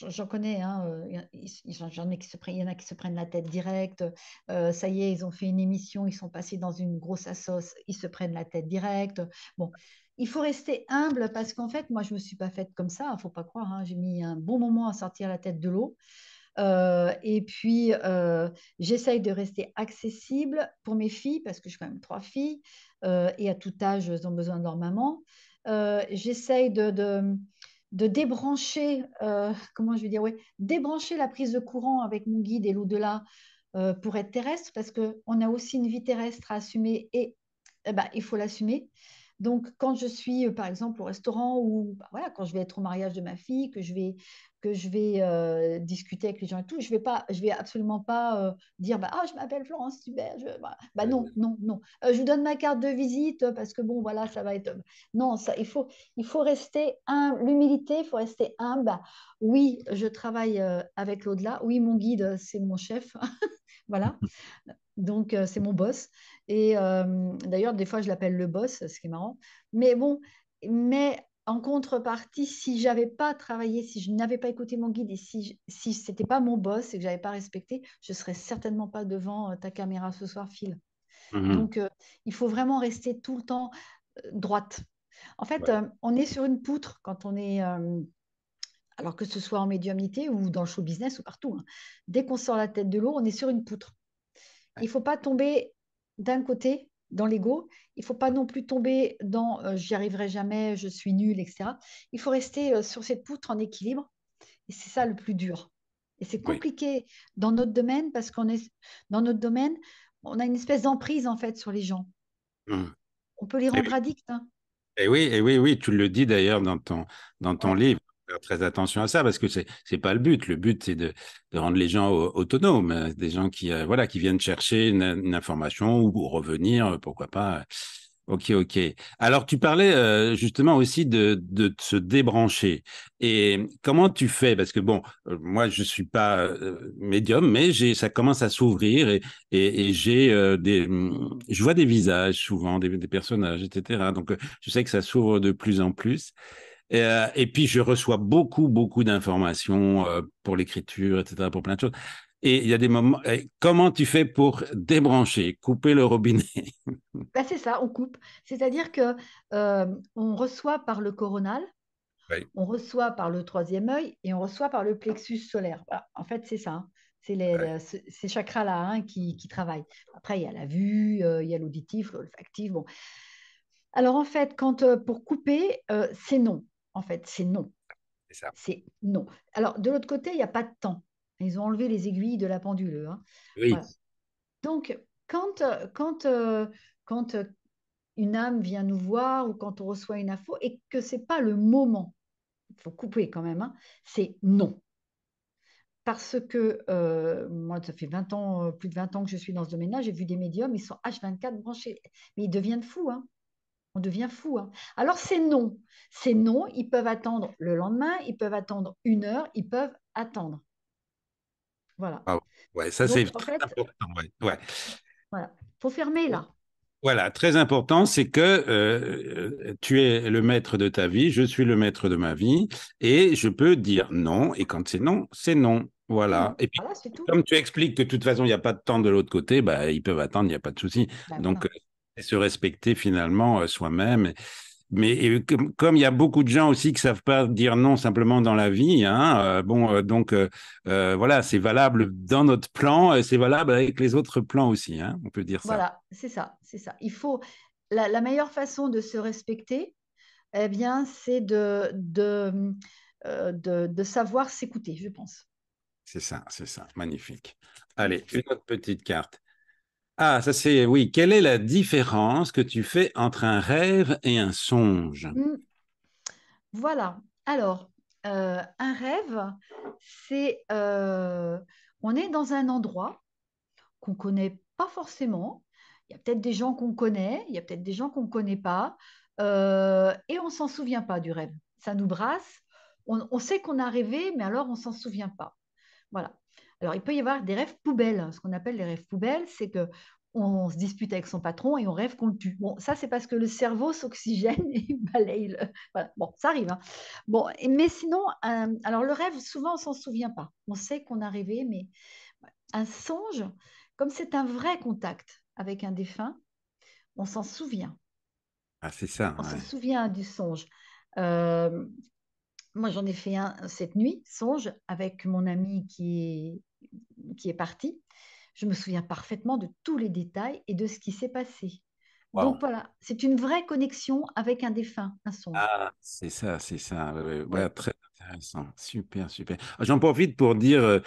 j'en connais, hein, il y en a qui se prennent la tête direct, ça y est, ils ont fait une émission, ils sont passés dans une grosse assos, ils se prennent la tête direct. Bon, il faut rester humble parce qu'en fait, moi, je ne me suis pas faite comme ça, il ne faut pas croire, hein, j'ai mis un bon moment à sortir la tête de l'eau. Et puis, j'essaye de rester accessible pour mes filles, parce que j'ai quand même trois filles, et à tout âge, elles ont besoin de leur maman. J'essaye de débrancher, comment je vais dire, oui, débrancher la prise de courant avec mon guide et l'au-delà pour être terrestre, parce qu'on a aussi une vie terrestre à assumer et eh ben, il faut l'assumer. Donc, quand je suis, par exemple, au restaurant ou bah, voilà, quand je vais être au mariage de ma fille, que je vais discuter avec les gens et tout, je vais absolument pas dire bah, ah, je m'appelle Florence Hubert. Bah, non, non, non. Je vous donne ma carte de visite parce que bon, voilà, ça va être. Non, ça, il faut rester humble. L'humilité, il faut rester humble. Bah, oui, je travaille avec l'au-delà. Oui, mon guide, c'est mon chef. Voilà. Donc, c'est mon boss. Et d'ailleurs, des fois, je l'appelle le boss, ce qui est marrant. Mais bon, mais en contrepartie, si j'avais pas travaillé, si je n'avais pas écouté mon guide et si c'était pas mon boss et que j'avais pas respecté, je serais certainement pas devant ta caméra ce soir, Phil. Mhm. Donc, il faut vraiment rester tout le temps droite. En fait, Ouais. on est sur une poutre quand on est, alors que ce soit en médiumnité ou dans le show business ou partout, hein. Dès qu'on sort la tête de l'eau, on est sur une poutre. Il ne faut pas tomber d'un côté dans l'ego. Il ne faut pas non plus tomber dans j'y arriverai jamais, je suis nul, etc. Il faut rester sur cette poutre en équilibre. Et c'est ça le plus dur. Et c'est Oui. compliqué dans notre domaine parce qu'on est dans notre domaine, on a une espèce d'emprise en fait sur les gens. Mhm. On peut les rendre addicts, hein. Et oui, oui, tu le dis d'ailleurs dans ton Ouais. livre. Faut faire très attention à ça parce que c'est pas le but. Le but, c'est de rendre les gens autonomes, des gens qui, voilà, qui viennent chercher une information ou revenir, pourquoi pas. Ok, ok. Alors, tu parlais justement aussi de se débrancher. Et comment tu fais? Parce que bon, moi, je suis pas médium, mais ça commence à s'ouvrir et j'ai je vois des visages souvent, des personnages, etc. Donc, je sais que ça s'ouvre de plus en plus. Et puis, je reçois beaucoup, beaucoup d'informations pour l'écriture, etc., pour plein de choses. Et il y a des moments, comment tu fais pour débrancher, couper le robinet? Ben, c'est ça, on coupe. C'est-à-dire que on reçoit par le coronal, Oui, on reçoit par le troisième œil et on reçoit par le plexus solaire. Voilà. En fait, c'est ça, hein. C'est oui. ces chakras-là, hein, qui travaillent. Après, il y a la vue, il y a l'auditif, l'olfactif. Bon. Alors, en fait, pour couper, c'est non. En fait, c'est non. C'est ça. C'est non. Alors, de l'autre côté, il n'y a pas de temps. Ils ont enlevé les aiguilles de la pendule, hein. Oui, Voilà. Donc, quand une âme vient nous voir ou quand on reçoit une info et que ce n'est pas le moment, il faut couper quand même, hein, c'est non. Parce que moi, ça fait 20 ans, plus de 20 ans que je suis dans ce domaine-là, j'ai vu des médiums, ils sont H24 branchés, mais ils deviennent fous, hein. On devient fou, hein. Alors, c'est non. C'est non, ils peuvent attendre le lendemain, ils peuvent attendre une heure, ils peuvent attendre. Voilà. ah, ouais, ça c'est Donc, en très fait, important. Ouais. Ouais. voilà, faut fermer là. Voilà, très important, c'est que tu es le maître de ta vie, je suis le maître de ma vie, et je peux dire non, et quand c'est non, c'est non. C'est Voilà. non. Et puis, Voilà, c'est tout. comme tu expliques que de toute façon, il n'y a pas de temps de l'autre côté, bah, ils peuvent attendre, il n'y a pas de souci. Ben Donc, voilà. c'est se respecter finalement soi-même. comme il y a beaucoup de gens aussi qui savent pas dire non simplement dans la vie, hein, voilà, c'est valable dans notre plan, c'est valable avec les autres plans aussi, hein, on peut dire ça. Voilà, c'est ça, c'est ça. Il faut la meilleure façon de se respecter, eh bien, c'est de savoir s'écouter, je pense. C'est ça, magnifique. Allez, une autre petite carte. Ah, ça c'est, oui. Quelle est la différence que tu fais entre un rêve et un songe? Mm, voilà. Alors, un rêve, c'est on est dans un endroit qu'on connaît pas forcément. Il y a peut-être des gens qu'on connaît, il y a peut-être des gens qu'on ne connaît pas, et on s'en souvient pas du rêve. Ça nous brasse. On sait qu'on a rêvé, mais alors on s'en souvient pas. Voilà. Alors, il peut y avoir des rêves poubelles. Ce qu'on appelle les rêves poubelles, c'est que on se dispute avec son patron et on rêve qu'on le tue. Bon, ça, c'est parce que le cerveau s'oxygène et balaye. Voilà. Bon, ça arrive, hein. Bon, mais sinon, alors le rêve, souvent, on s'en souvient pas. On sait qu'on a rêvé, mais un songe, comme c'est un vrai contact avec un défunt, on s'en souvient. Ah, c'est ça, On se ouais. souvient du songe. Euh, Moi, j'en ai fait un cette nuit, songe, avec mon ami qui est parti. Je me souviens parfaitement de tous les détails et de ce qui s'est passé. Wow. Donc voilà, c'est une vraie connexion avec un défunt, un songe. Ah, c'est ça, c'est ça. Ouais, ouais, ouais, Oui. très intéressant. Super, super. J'en profite pour dire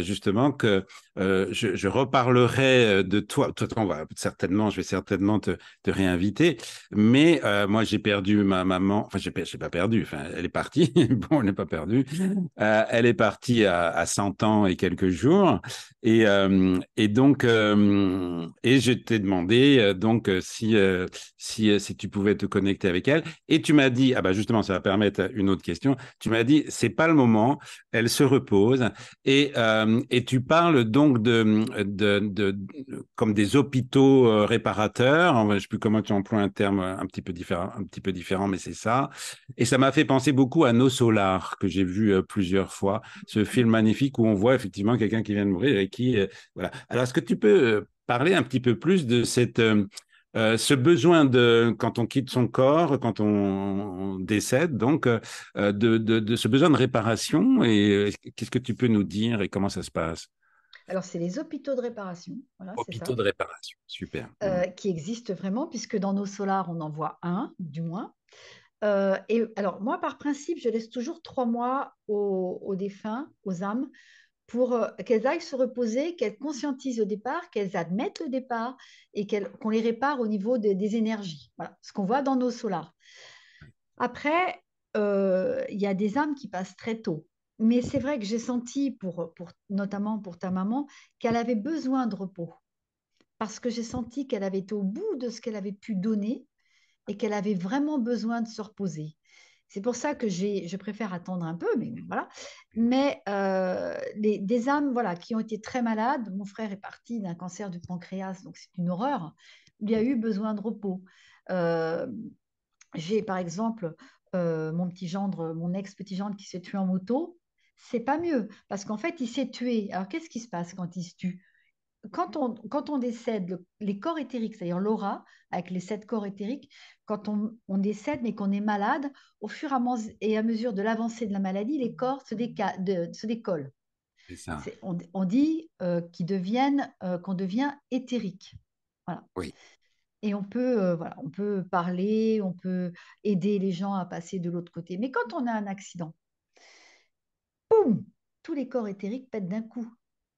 justement que je reparlerai de toi. Toi, je vais certainement te réinviter. Mais moi, j'ai perdu ma maman. Enfin, j'ai pas perdu. Enfin, elle est partie. Bon, elle n'est pas perdue. Elle est partie à 100 ans et quelques jours. Et donc, et je t'ai demandé si tu pouvais te connecter avec elle. Et tu m'as dit, ah bah justement, ça va permettre une autre question. Tu m'as dit, c'est pas le moment, elle se repose. Et tu parles donc comme des hôpitaux réparateurs. Enfin, je ne sais plus comment tu emploies un terme un petit peu différent, mais c'est ça. Et ça m'a fait penser beaucoup à Nos Solars, que j'ai vu plusieurs fois. Ce film magnifique où on voit effectivement quelqu'un qui vient de mourir et qui, voilà. Alors, est-ce que tu peux parler un petit peu plus de ce besoin de, quand on quitte son corps, quand on décède, donc, de ce besoin de réparation et qu'est-ce que tu peux nous dire et comment ça se passe? Alors, c'est les hôpitaux de réparation, voilà, c'est Hôpitaux ça, de réparation, super. Mhm. qui existent vraiment, puisque dans nos solars, on en voit un, du moins. Et alors, moi, par principe, je laisse toujours 3 mois aux défunts, aux âmes, pour qu'elles aillent se reposer, qu'elles conscientisent le départ, qu'elles admettent le départ et qu'on les répare au niveau des énergies. Voilà, ce qu'on voit dans nos solars. Après, il y a des âmes qui passent très tôt. Mais c'est vrai que j'ai senti, notamment pour ta maman, qu'elle avait besoin de repos. Parce que j'ai senti qu'elle avait été au bout de ce qu'elle avait pu donner et qu'elle avait vraiment besoin de se reposer. C'est pour ça que je préfère attendre un peu, mais voilà. Mais des âmes voilà, qui ont été très malades, mon frère est parti d'un cancer du pancréas, donc c'est une horreur, il a eu besoin de repos. Euh, j'ai par exemple mon petit gendre, mon ex-petit gendre qui s'est tué en moto, c'est pas mieux, parce qu'en fait, il s'est tué. Alors, qu'est-ce qui se passe quand il se tue? Quand on décède, les corps éthériques, c'est-à-dire l'aura, avec les 7 corps éthériques, quand on décède mais qu'on est malade, au fur et à mesure de l'avancée de la maladie, les corps se décollent. C'est ça. On dit qu'on devient éthérique. Voilà. Oui, Et voilà, on peut parler, on peut aider les gens à passer de l'autre côté. Mais quand on a un accident, boum, tous les corps éthériques pètent d'un coup.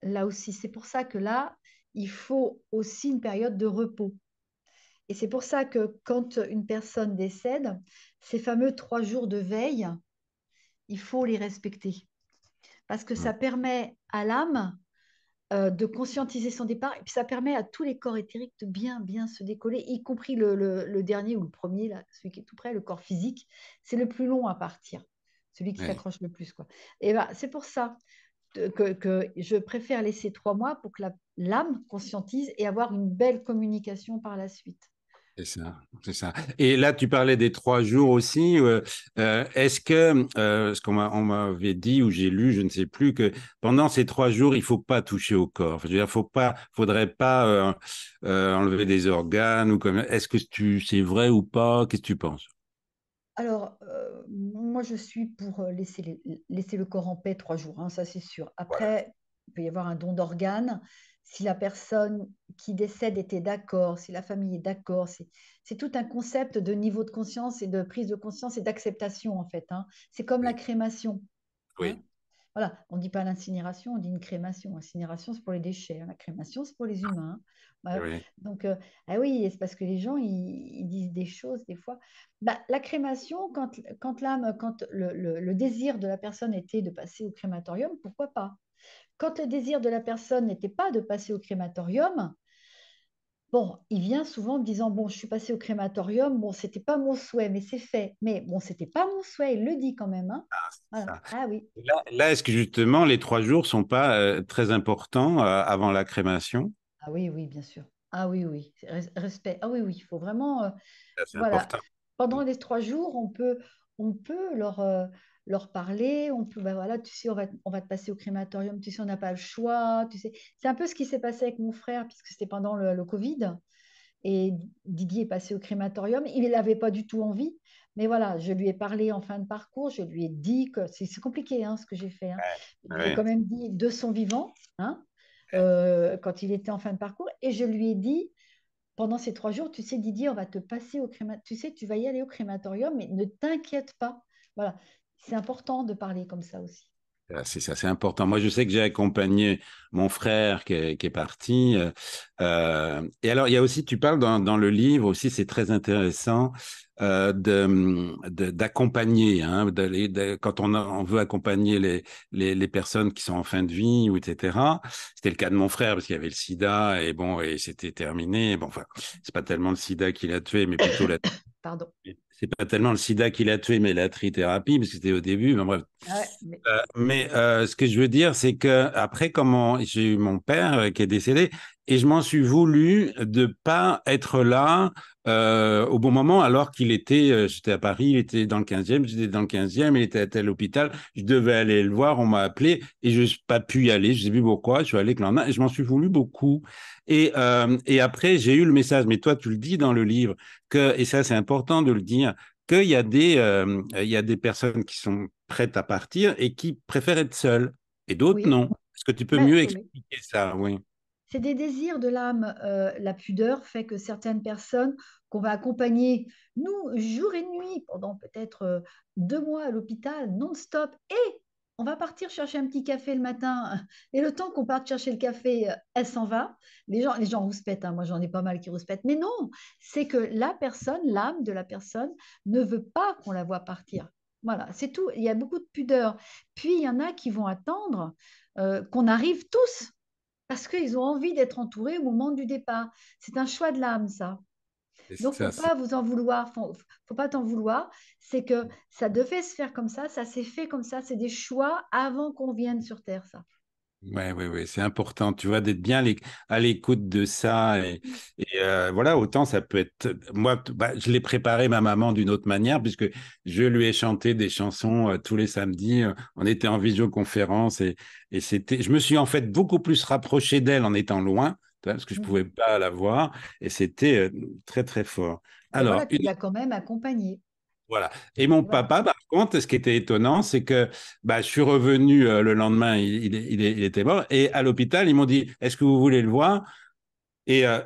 Là aussi, c'est pour ça que là, il faut aussi une période de repos. Et c'est pour ça que quand une personne décède, ces fameux 3 jours de veille, il faut les respecter. Parce que mm, ça permet à l'âme de conscientiser son départ, et puis ça permet à tous les corps éthériques de bien, bien se décoller, y compris le dernier ou le premier, là, celui qui est tout près, le corps physique. C'est le plus long à partir, celui qui oui. s'accroche le plus, quoi. Et ben, c'est pour ça que je préfère laisser 3 mois pour que l'âme conscientise et avoir une belle communication par la suite. C'est ça, c'est ça. Et là, tu parlais des 3 jours aussi. Est-ce que, ce on m'avait dit ou j'ai lu, je ne sais plus, que pendant ces 3 jours, il faut pas toucher au corps. Enfin, je veux dire, faudrait pas enlever des organes ou comme. Est-ce que c'est vrai ou pas? Qu'est-ce que tu penses? Alors, moi, je suis pour laisser le corps en paix 3 jours, hein, ça c'est sûr. Voilà. Après, il peut y avoir un don d'organes. Si la personne qui décède était d'accord, si la famille est d'accord, c'est tout un concept de niveau de conscience et de prise de conscience et d'acceptation, en fait, hein. C'est comme la Oui, crémation, hein. oui, Voilà, on ne dit pas l'incinération, on dit une crémation. L'incinération, c'est pour les déchets, hein. La crémation, c'est pour les humains, hein. Voilà. oui. Donc, ah oui, c'est parce que les gens, ils disent des choses des fois. Bah, la crémation, quand le désir de la personne était de passer au crématorium, pourquoi pas? Quand le désir de la personne n'était pas de passer au crématorium, bon, il vient souvent en me disant, bon, je suis passé au crématorium, bon, c'était pas mon souhait, mais c'est fait. Mais bon, c'était pas mon souhait, il le dit quand même, hein. Ah, c'est Voilà. ça. Ah oui. Là, est-ce que justement les 3 jours sont pas très importants avant la crémation? Ah oui, oui, bien sûr. Ah oui, oui, respect. Ah oui, oui, il faut vraiment, Ça, c'est voilà. important. Pendant les 3 jours, on peut leur parler, on peut, ben voilà, tu sais, on va te passer au crématorium, tu sais, on n'a pas le choix, tu sais. C'est un peu ce qui s'est passé avec mon frère, puisque c'était pendant le Covid, et Didier est passé au crématorium. Il n'avait pas du tout envie, mais voilà, je lui ai parlé en fin de parcours, je lui ai dit que c'est compliqué, hein, ce que j'ai fait, hein. Je lui ai Ouais, quand même dit de son vivant, hein, quand il était en fin de parcours, et je lui ai dit, pendant ces 3 jours, tu sais, Didier, on va te passer au crématorium, tu sais, tu vas y aller au crématorium, mais ne t'inquiète pas. Voilà, c'est important de parler comme ça aussi. c'est ça, c'est important. Moi, je sais que j'ai accompagné mon frère qui est parti. Et alors, il y a aussi, tu parles dans le livre aussi, c'est très intéressant d'accompagner, hein, quand on veut accompagner les personnes qui sont en fin de vie ou etc. C'était le cas de mon frère parce qu'il y avait le sida et bon, et c'était terminé. Bon, enfin, c'est pas tellement le sida qui l'a tué, mais plutôt Pardon. c'est pas tellement le sida qui l'a tué, mais la trithérapie, parce que c'était au début. Mais bref, Ah ouais, mais ce que je veux dire, c'est que après, j'ai eu mon père qui est décédé, et je m'en suis voulu de pas être là au bon moment, alors qu'il était, j'étais à Paris, il était dans le 15e, j'étais dans le 15e, il était à tel hôpital, je devais aller le voir, on m'a appelé, et je n'ai pas pu y aller, je sais plus pourquoi, je suis allé que le lendemain, et je m'en suis voulu beaucoup. Et après, j'ai eu le message, mais toi, tu le dis dans le livre, et ça, c'est important de le dire, qu'il y a des personnes qui sont prêtes à partir et qui préfèrent être seules, et d'autres oui, non. Est-ce que tu peux mais mieux oui. expliquer ça? Oui. C'est des désirs de l'âme. La pudeur fait que certaines personnes qu'on va accompagner, nous, jour et nuit, pendant peut-être 2 mois à l'hôpital, non-stop, et on va partir chercher un petit café le matin. Et le temps qu'on parte chercher le café, elle s'en va. Les gens rouspètent, hein. Moi, j'en ai pas mal qui rouspètent. Mais non, c'est que la personne, l'âme de la personne, ne veut pas qu'on la voie partir. Voilà, c'est tout. Il y a beaucoup de pudeur. Puis, il y en a qui vont attendre qu'on arrive tous parce qu'ils ont envie d'être entourés au moment du départ. C'est un choix de l'âme, ça. C'est Donc, faut ça, pas vous en vouloir, faut pas t'en vouloir. C'est que ça devait se faire comme ça s'est fait comme ça. C'est des choix avant qu'on vienne sur Terre, ça. ouais, ouais, ouais, c'est important, tu vois, d'être bien à l'écoute de ça. Voilà, autant ça peut être. Moi, bah, je l'ai préparé ma maman d'une autre manière, puisque je lui ai chanté des chansons tous les samedis. On était en visioconférence et je me suis en fait beaucoup plus rapproché d'elle en étant loin, tu vois, parce que je Mhm. pouvais pas la voir. Et c'était très, très fort. Mais Alors, voilà, tu l'as quand même accompagné. voilà. Et mon Voilà. papa, par contre, ce qui était étonnant, c'est que bah, je suis revenu le lendemain, il était mort. Et à l'hôpital, ils m'ont dit, est-ce que vous voulez le voir? Et, euh,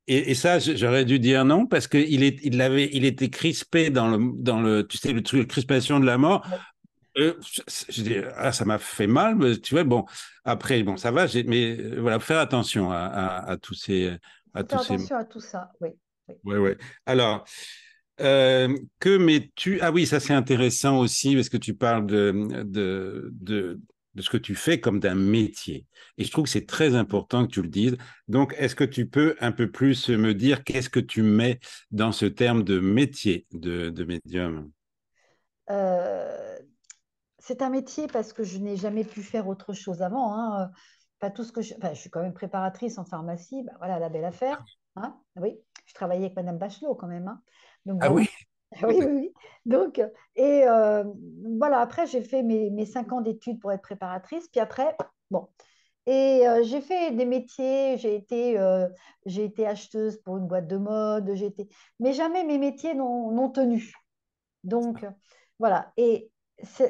et ça, j'aurais dû dire non, parce il était crispé tu sais, le truc, crispation de la mort. Ouais. Je dis, ah, ça m'a fait mal, mais tu vois, bon, après, bon, ça va, mais voilà, faut faire attention à Il à faut faire tous ces, attention à tout ça. Oui. Oui. ouais, ouais. Alors, que mets-tu? Ah oui, ça c'est intéressant aussi parce que tu parles de ce que tu fais comme d'un métier. Et je trouve que c'est très important que tu le dises. Donc, est-ce que tu peux un peu plus me dire qu'est-ce que tu mets dans ce terme de métier de médium? Euh, c'est un métier parce que je n'ai jamais pu faire autre chose avant, hein. Pas tout ce que enfin, je suis quand même préparatrice en pharmacie. Ben voilà, la belle affaire, hein. Oui, je travaillais avec Madame Bachelot quand même, hein. Donc Ah oui? voilà. Oui, oui, oui. Donc, et voilà, après, j'ai fait mes 5 ans d'études pour être préparatrice. Puis après, bon. Et j'ai fait des métiers. J'ai été acheteuse pour une boîte de mode. Mais jamais mes métiers n'ont tenu. Donc, voilà. Et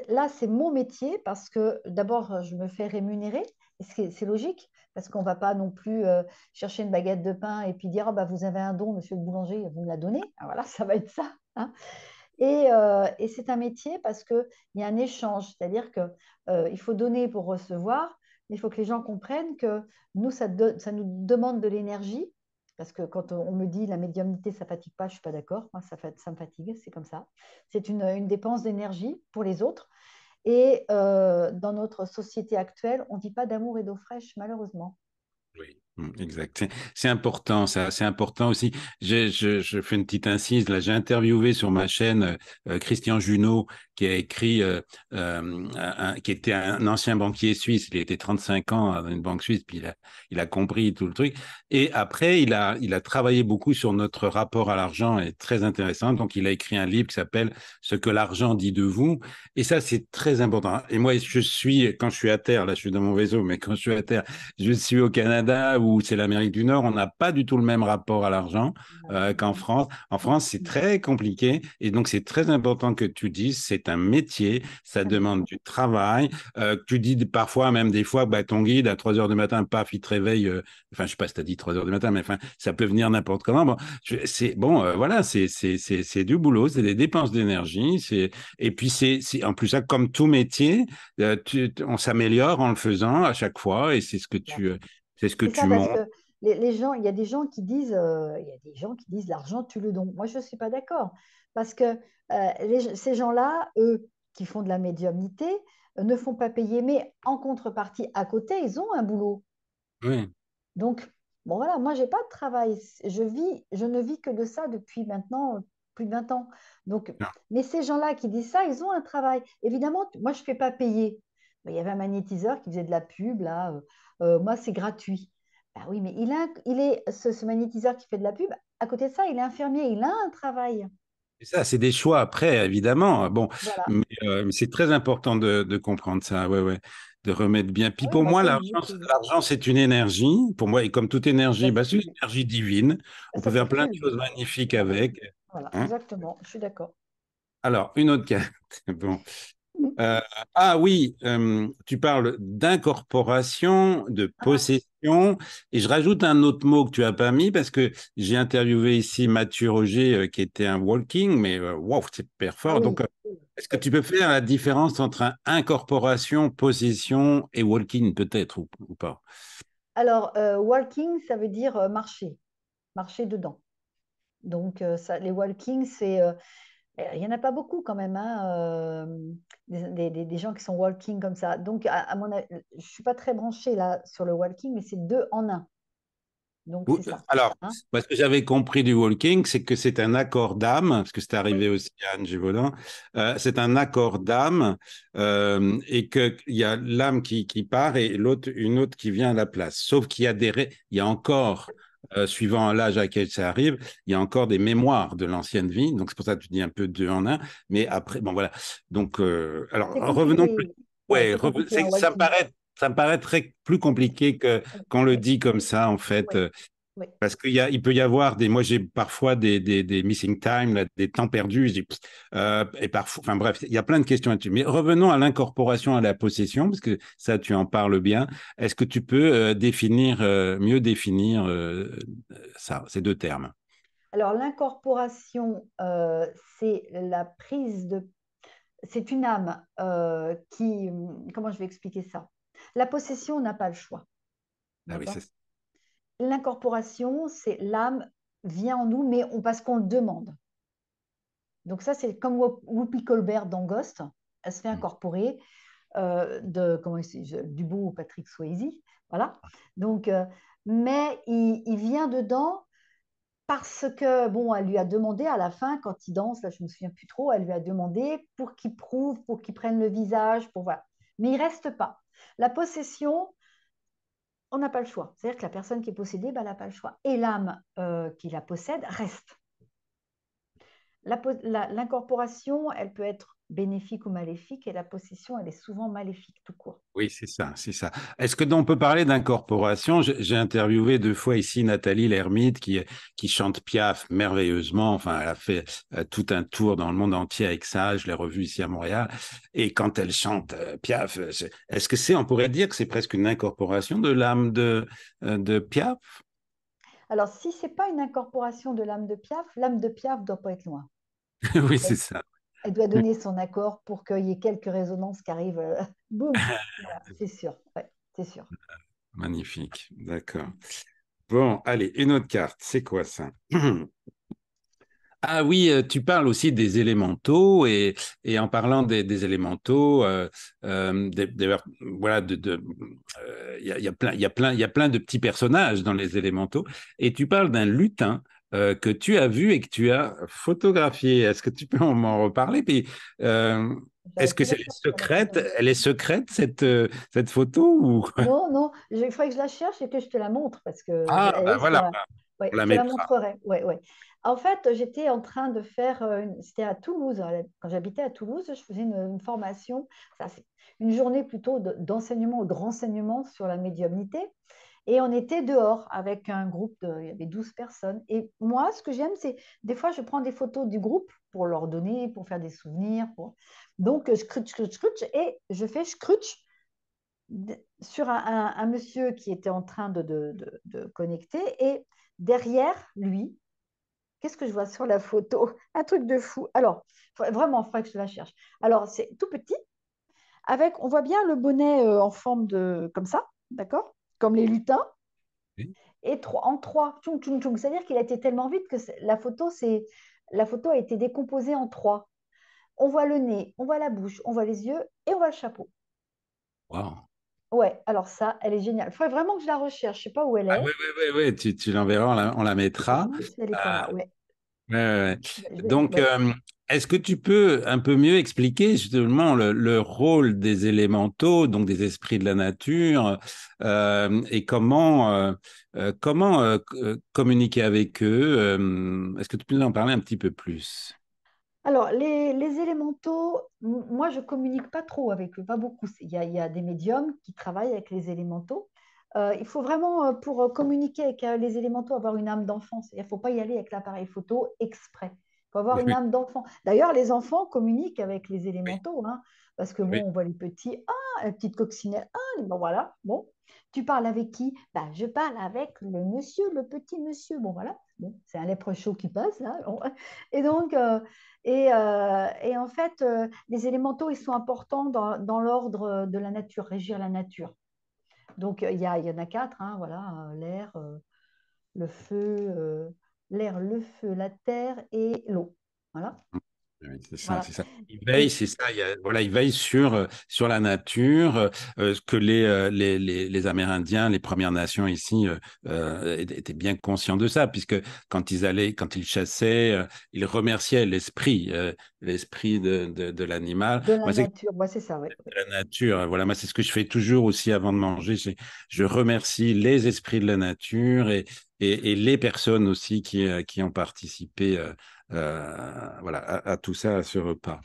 là, c'est mon métier parce que d'abord, je me fais rémunérer. Et c'est logique parce qu'on ne va pas non plus chercher une baguette de pain et puis dire, ah, bah, vous avez un don, monsieur le boulanger, vous me la donnez. Ah, voilà, ça va être ça, hein. Et c'est un métier parce qu'il y a un échange, c'est-à-dire qu'il faut donner pour recevoir, mais il faut que les gens comprennent que nous, ça nous demande de l'énergie, parce que quand on me dit la médiumnité, ça ne fatigue pas, je ne suis pas d'accord, moi, ça me fatigue, c'est comme ça. C'est une dépense d'énergie pour les autres. Et dans notre société actuelle, on ne dit pas d'amour et d'eau fraîche, malheureusement. Oui, exact. C'est important, ça. C'est important aussi. Je fais une petite incise. Là, j'ai interviewé sur ma chaîne Christian Junot, qui a écrit, qui était un ancien banquier suisse. Il a été 35 ans dans une banque suisse, puis il a compris tout le truc. Et après, il a travaillé beaucoup sur notre rapport à l'argent, et très intéressant. Donc, il a écrit un livre qui s'appelle Ce que l'argent dit de vous. Et ça, c'est très important. Et moi, quand je suis à terre, là, je suis dans mon vaisseau, mais quand je suis à terre, je suis au Canada ou c'est l'Amérique du Nord, on n'a pas du tout le même rapport à l'argent qu'en France. En France, c'est très compliqué et donc c'est très important que tu dises c'est un métier, ça demande du travail. Tu dis parfois, même des fois, bah, ton guide à 3 heures du matin, paf, il te réveille. Enfin, je sais pas si tu as dit 3 heures du matin, mais enfin, ça peut venir n'importe comment. Bon, c'est bon, voilà, c'est du boulot, c'est des dépenses d'énergie. Et puis en plus ça, comme tout métier, on s'améliore en le faisant à chaque fois et c'est ce que C'est ça tu parce que montres. les gens, il y a des gens qui disent, il y a des gens qui disent l'argent tue le don. Moi, je ne suis pas d'accord parce que ces gens-là, eux, qui font de la médiumnité, ne font pas payer, mais en contrepartie, à côté, ils ont un boulot. Oui. Donc, bon voilà, moi, j'ai pas de travail. Je ne vis que de ça depuis maintenant plus de 20 ans. Donc, Non. mais ces gens-là qui disent ça, ils ont un travail. Évidemment, moi, je ne fais pas payer. Il y avait un magnétiseur qui faisait de la pub, là. Moi, c'est gratuit. Ben oui, mais ce magnétiseur qui fait de la pub, à côté de ça, il est infirmier, il a un travail. C'est ça, c'est des choix après, évidemment. Bon, Voilà. mais c'est très important de comprendre ça, ouais, ouais, de remettre bien. Puis Ah oui, on pour va moi, payer, payer. l'argent, c'est une énergie. Pour moi, et comme toute énergie, Ça, bah, c'est une énergie divine. On peut faire plein de circule. choses magnifiques Voilà, avec. voilà, Hein. exactement. Je suis d'accord. Alors, une autre carte. Bon. Euh, ah oui, tu parles d'incorporation, de Ah, possession, et je rajoute un autre mot que tu as pas mis parce que j'ai interviewé ici Mathieu Roger qui était un walking, mais wow, c'est super ah fort. oui. Donc, est-ce que tu peux faire la différence entre incorporation, possession et walking peut-être ou pas? Alors, walking, ça veut dire marcher, marcher dedans. Donc, les walking, il n'y en a pas beaucoup quand même, hein, des gens qui sont walking comme ça. Donc, à mon avis, je ne suis pas très branchée là sur le walking, mais c'est deux en un. Donc, c'est ça. Alors, Hein. ce que j'avais compris du walking, c'est que c'est un accord d'âme, parce que c'est arrivé Oui, aussi à Anne Gévaudan, c'est un accord d'âme et qu'il y a l'âme qui part et une autre qui vient à la place. Sauf qu'il y a il y a encore, suivant l'âge à quel ça arrive, il y a encore des mémoires de l'ancienne vie. Donc c'est pour ça que tu dis un peu deux en un. Mais après, bon voilà. Donc, alors c'est revenons. compliqué. Ouais, Ouais, c'est compliqué un ça walking. ça me paraît très plus compliqué que Oui, qu'on le oui, dit comme ça en fait. oui, oui. Parce il peut y avoir moi j'ai parfois des missing time, là, des temps perdus, et parfois, enfin bref, il y a plein de questions là-dessus. Mais revenons à l'incorporation, à la possession, parce que ça, tu en parles bien. Est-ce que tu peux mieux définir ça, ces deux termes? Alors, l'incorporation, c'est la prise de c'est une âme comment je vais expliquer ça? La possession n'a pas le choix, Ah oui, d'accord? c'est L'incorporation, c'est l'âme vient en nous, mais parce qu'on le demande. Donc ça, c'est comme Whoopi Goldberg dans Ghost, elle se fait incorporer du beau Patrick Swayze, voilà. Donc, mais il vient dedans parce que, bon, elle lui a demandé à la fin, quand il danse, là, je ne me souviens plus trop, elle lui a demandé pour qu'il prouve, pour qu'il prenne le visage, pour voilà. Mais il reste pas. La possession, on n'a pas le choix. C'est-à-dire que la personne qui est possédée, ben, elle n'a pas le choix. Et l'âme qui la possède reste. L'incorporation, elle peut être bénéfique ou maléfique, et la possession, elle est souvent maléfique tout court. Oui, c'est ça, c'est ça. Est-ce que on peut parler d'incorporation? J'ai interviewé 2 fois ici Nathalie Lermite qui chante Piaf merveilleusement. Enfin, elle a fait tout un tour dans le monde entier avec ça. Je l'ai revue ici à Montréal. Et quand elle chante Piaf, est-ce que on pourrait dire que c'est presque une incorporation de l'âme de Piaf? Alors, si c'est pas une incorporation de l'âme de Piaf doit pas être loin. Oui, c'est ça. Elle doit donner son accord pour qu'il y ait quelques résonances qui arrivent. Boum, voilà, c'est sûr. Ouais, c'est sûr. Magnifique, d'accord. Bon, allez, une autre carte. C'est quoi ça? Ah oui, tu parles aussi des élémentaux et en parlant des élémentaux, voilà, il y a plein de petits personnages dans les élémentaux et tu parles d'un lutin que tu as vu et que tu as photographié. Est-ce que tu peux m'en reparler? Puis, euh, J'aurais est-ce que pu la c'est chercher la secrète? photo. Elle est secrète cette photo ou quoi? Non, non, il faudrait que je la cherche et que je te la montre parce que Ah elle bah est sur voilà, la. Ouais, on je la te la mettra. montrerai. Ouais, ouais. En fait, j'étais en train de faire. C'était à Toulouse. Quand j'habitais à Toulouse, je faisais une formation, ça, c'est une journée plutôt d'enseignement ou de renseignement sur la médiumnité. Et on était dehors avec un groupe il y avait 12 personnes. Et moi, ce que j'aime, c'est des fois, je prends des photos du groupe pour leur donner, pour faire des souvenirs. Donc, scrutch, et je fais scrutch sur un monsieur qui était en train de connecter. Et derrière lui, qu'est-ce que je vois sur la photo? Un truc de fou. Alors, vraiment, il faudrait que je la cherche. Alors, c'est tout petit, on voit bien le bonnet en forme de, comme ça, d'accord? Comme les lutins. Et en trois, tchoum, tchoum, tchoum. C'est-à-dire qu'il a été tellement vite que la photo a été décomposée en trois. On voit le nez, on voit la bouche, on voit les yeux et on voit le chapeau. Wow. Ouais, alors ça, elle est géniale. Il faudrait vraiment que je la recherche. Je ne sais pas où elle Ah est. oui, oui, oui, oui, tu l'enverras, on la Je me mettra. demande si elle n'est pas Euh, là. Ouais. ouais, ouais, ouais. Donc, Ouais. est-ce que tu peux un peu mieux expliquer justement le rôle des élémentaux, donc des esprits de la nature, et comment communiquer avec eux? Est-ce que tu peux nous en parler un petit peu plus? Alors, les élémentaux, moi, je ne communique pas trop avec eux, pas beaucoup. Il y a des médiums qui travaillent avec les élémentaux. Il faut vraiment, pour communiquer avec les élémentaux, avoir une âme d'enfant. Il ne faut pas y aller avec l'appareil photo exprès. Il faut avoir Oui, une oui, âme d'enfant. D'ailleurs, les enfants communiquent avec les oui, élémentaux, hein, parce que bon, oui. on voit les petits, ah, la petite coccinelle, ah, bon, voilà, bon. Tu parles avec qui? Ben, je parle avec le monsieur, le petit monsieur. Bon, voilà, bon, c'est un lèpre chaud qui passe, là. Bon. Et donc, et en fait, les élémentaux, ils sont importants dans l'ordre de la nature, régir la nature. Donc, il y en a quatre, hein, voilà, l'air, le feu, l'air, le feu, la terre et l'eau. Voilà, Oui, c'est ça, voilà. c'est ça. Il veille, Et c'est ça. Voilà, il veille sur la nature, que les Amérindiens, les Premières Nations ici, étaient bien conscients de ça, puisque quand ils chassaient, ils remerciaient l'esprit de l'animal. de la Moi, c'est nature, moi, c'est ça, oui. la nature. Voilà, moi, c'est ce que je fais toujours aussi avant de manger. Je remercie les esprits de la nature et les personnes aussi qui ont participé voilà, à tout ça, à ce repas.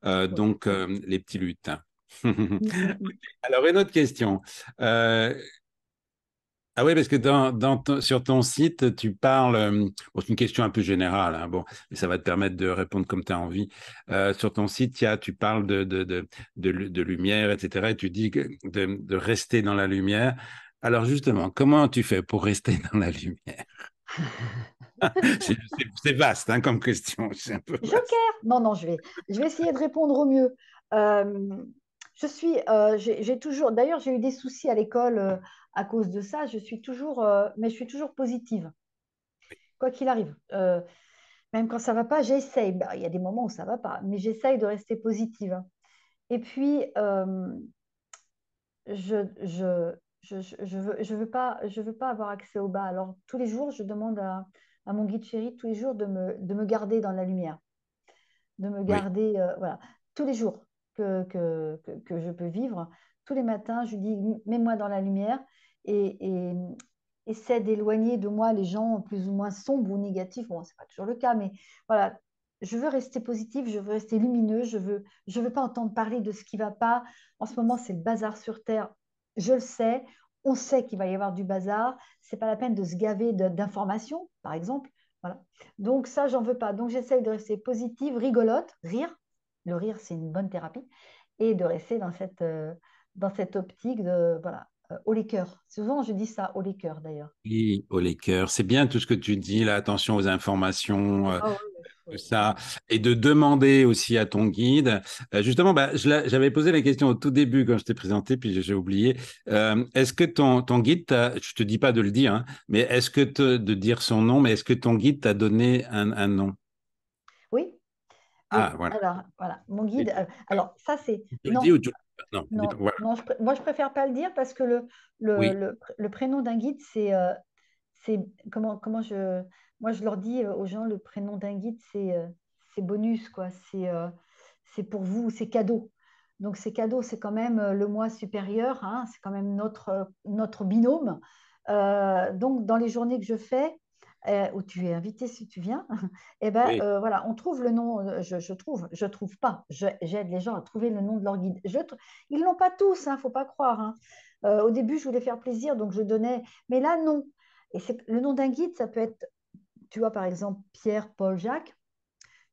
Oui. Donc, les petits lutins. Mm, mm, mm. Alors, une autre question. Euh, ah oui, parce que sur ton site, tu parles, bon, c'est une question un peu générale, hein, bon, mais ça va te permettre de répondre comme tu as envie. Sur ton site, tu parles de lumière, etc. Et tu dis de rester dans la lumière. Alors justement, comment tu fais pour rester dans la lumière? C'est vaste hein, comme question, c'est un peu vaste. Joker! Non, non, je vais essayer de répondre au mieux. Euh, j'ai toujours, d'ailleurs, j'ai eu des soucis à l'école à cause de ça. Mais je suis toujours positive, quoi qu'il arrive. Même quand ça va pas, j'essaye. Bah, il y a des moments où ça va pas, mais j'essaye de rester positive. Et puis, je, je, je veux pas avoir accès au bas. Alors, tous les jours, je demande à mon guide chéri, tous les jours, de me garder dans la lumière, de me Oui, garder, voilà, tous les jours que je peux vivre. Tous les matins, je lui dis, mets-moi dans la lumière et essaie d'éloigner de moi les gens plus ou moins sombres ou négatifs. Bon, c'est pas toujours le cas, mais voilà, je veux rester positive, je veux rester lumineuse, je veux pas entendre parler de ce qui va pas. En ce moment, c'est le bazar sur Terre. Je le sais. On sait qu'il va y avoir du bazar. C'est pas la peine de se gaver d'informations, par exemple. Voilà. Donc ça, j'en veux pas. Donc j'essaye de rester positive, rigolote, rire. Le rire, c'est une bonne thérapie. Et de rester dans cette optique de, voilà, haut les cœurs. Souvent, je dis ça, haut les cœurs d'ailleurs. Oui, oh les cœurs, c'est bien tout ce que tu dis là, attention aux informations, Ah ouais, tout faut- ça, et de demander aussi à ton guide. Justement, bah, j'avais posé la question au tout début quand je t'ai présenté, puis j'ai oublié. Est-ce que ton guide je te dis pas de le dire, hein, mais de dire son nom, mais est-ce que ton guide t'a donné un nom? Oui, Ah, oui. voilà. Alors, voilà, mon Et guide. Alors, ça, c'est. tu le dis Non, ou tu... Non, dis pas. non, Voilà. non, moi, je préfère pas le dire parce que Oui. le prénom d'un guide, c'est comment moi, je leur dis aux gens, le prénom d'un guide, c'est bonus, quoi. C'est pour vous, c'est cadeau. Donc, c'est cadeau, c'est quand même le moi supérieur, hein, c'est quand même notre binôme. Donc, dans les journées que je fais, où tu es invité si tu viens, eh ben, Oui. voilà, on trouve le nom, je trouve pas, j'aide les gens à trouver le nom de leur guide. Ils l'ont pas tous, hein, faut pas croire, hein. Au début, je voulais faire plaisir, donc je donnais, mais là, non. Et le nom d'un guide, ça peut être, tu vois, par exemple, Pierre, Paul, Jacques,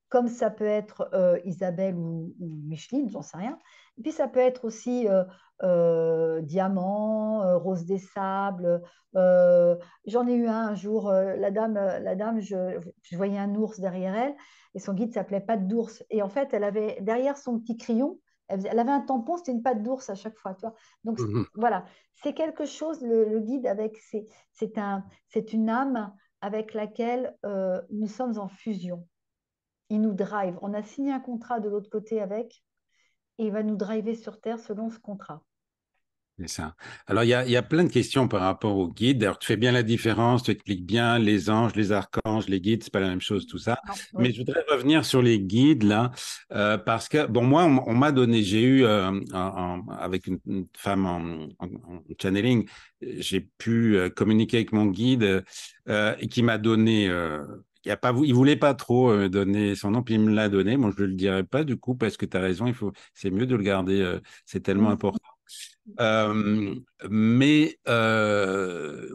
comme ça peut être Isabelle ou Micheline, j'en sais rien. Et puis ça peut être aussi Diamant, Rose des Sables. euh, J'en ai eu un jour, la dame je voyais un ours derrière elle et son guide s'appelait Patte d'ours. Et en fait, elle avait derrière son petit crayon, elle avait un tampon, c'était une patte d'ours à chaque fois. Tu vois. Donc Mhm. voilà, c'est quelque chose, le guide, c'est une âme avec laquelle nous sommes en fusion. Il nous drive. On a signé un contrat de l'autre côté avec, et il va nous driver sur Terre selon ce contrat. C'est ça. Alors, il y a plein de questions par rapport aux guides. Alors, tu fais bien la différence, tu expliques bien les anges, les archanges, les guides, c'est pas la même chose, tout ça. Non, Mais oui. je voudrais revenir sur les guides, là, parce que, bon, moi, on m'a donné, j'ai eu, avec une femme en channeling, j'ai pu communiquer avec mon guide et qui m'a donné. Il y a pas, il voulait pas trop donner son nom, puis il me l'a donné. Moi, je ne le dirai pas, du coup, parce que tu as raison, c'est mieux de le garder, c'est tellement Mm. important. Euh, mais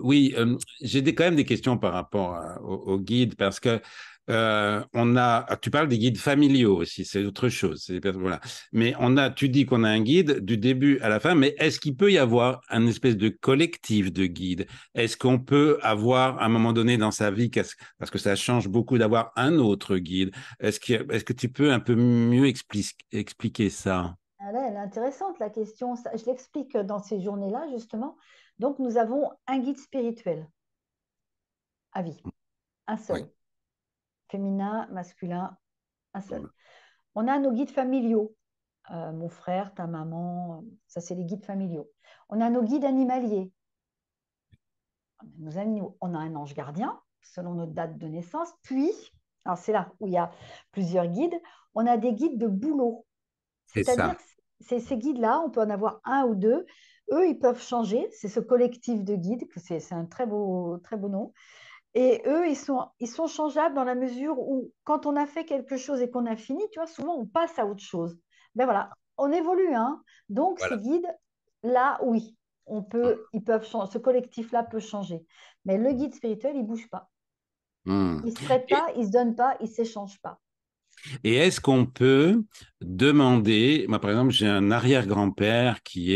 oui, quand même des questions par rapport au guide parce que tu parles des guides familiaux aussi, c'est autre chose. Voilà. Mais tu dis qu'on a un guide du début à la fin, mais est-ce qu'il peut y avoir un espèce de collectif de guides? Est-ce qu'on peut avoir à un moment donné dans sa vie, parce que ça change beaucoup d'avoir un autre guide? Est-ce que tu peux un peu mieux expliquer ça? Ah là, elle est intéressante la question. Je l'explique dans ces journées-là, justement. Donc, nous avons un guide spirituel à vie, un Oui. seul. Féminin, masculin, un seul. On a nos guides familiaux. Mon frère, ta maman, ça, c'est les guides familiaux. On a nos guides animaliers. Nos animaux. On a un ange gardien, selon notre date de naissance. Puis, alors c'est là où il y a plusieurs guides, on a des guides de boulot. C'est C'est-à-dire ça. que ces guides-là, on peut en avoir un ou deux. Eux, ils peuvent changer. C'est ce collectif de guides, que c'est un très beau nom. Et eux, ils sont changeables dans la mesure où, quand on a fait quelque chose et qu'on a fini, tu vois, souvent, on passe à autre chose. Ben voilà, on évolue, hein. Donc, ces Voilà. guides, là, oui, ils peuvent changer. Ce collectif-là peut changer. Mais le guide spirituel, il ne bouge pas. Hmm. Il ne se prête Et, pas, il ne se donne pas, il ne s'échange pas. et est-ce qu'on peut demander, moi par exemple, j'ai un arrière-grand-père qui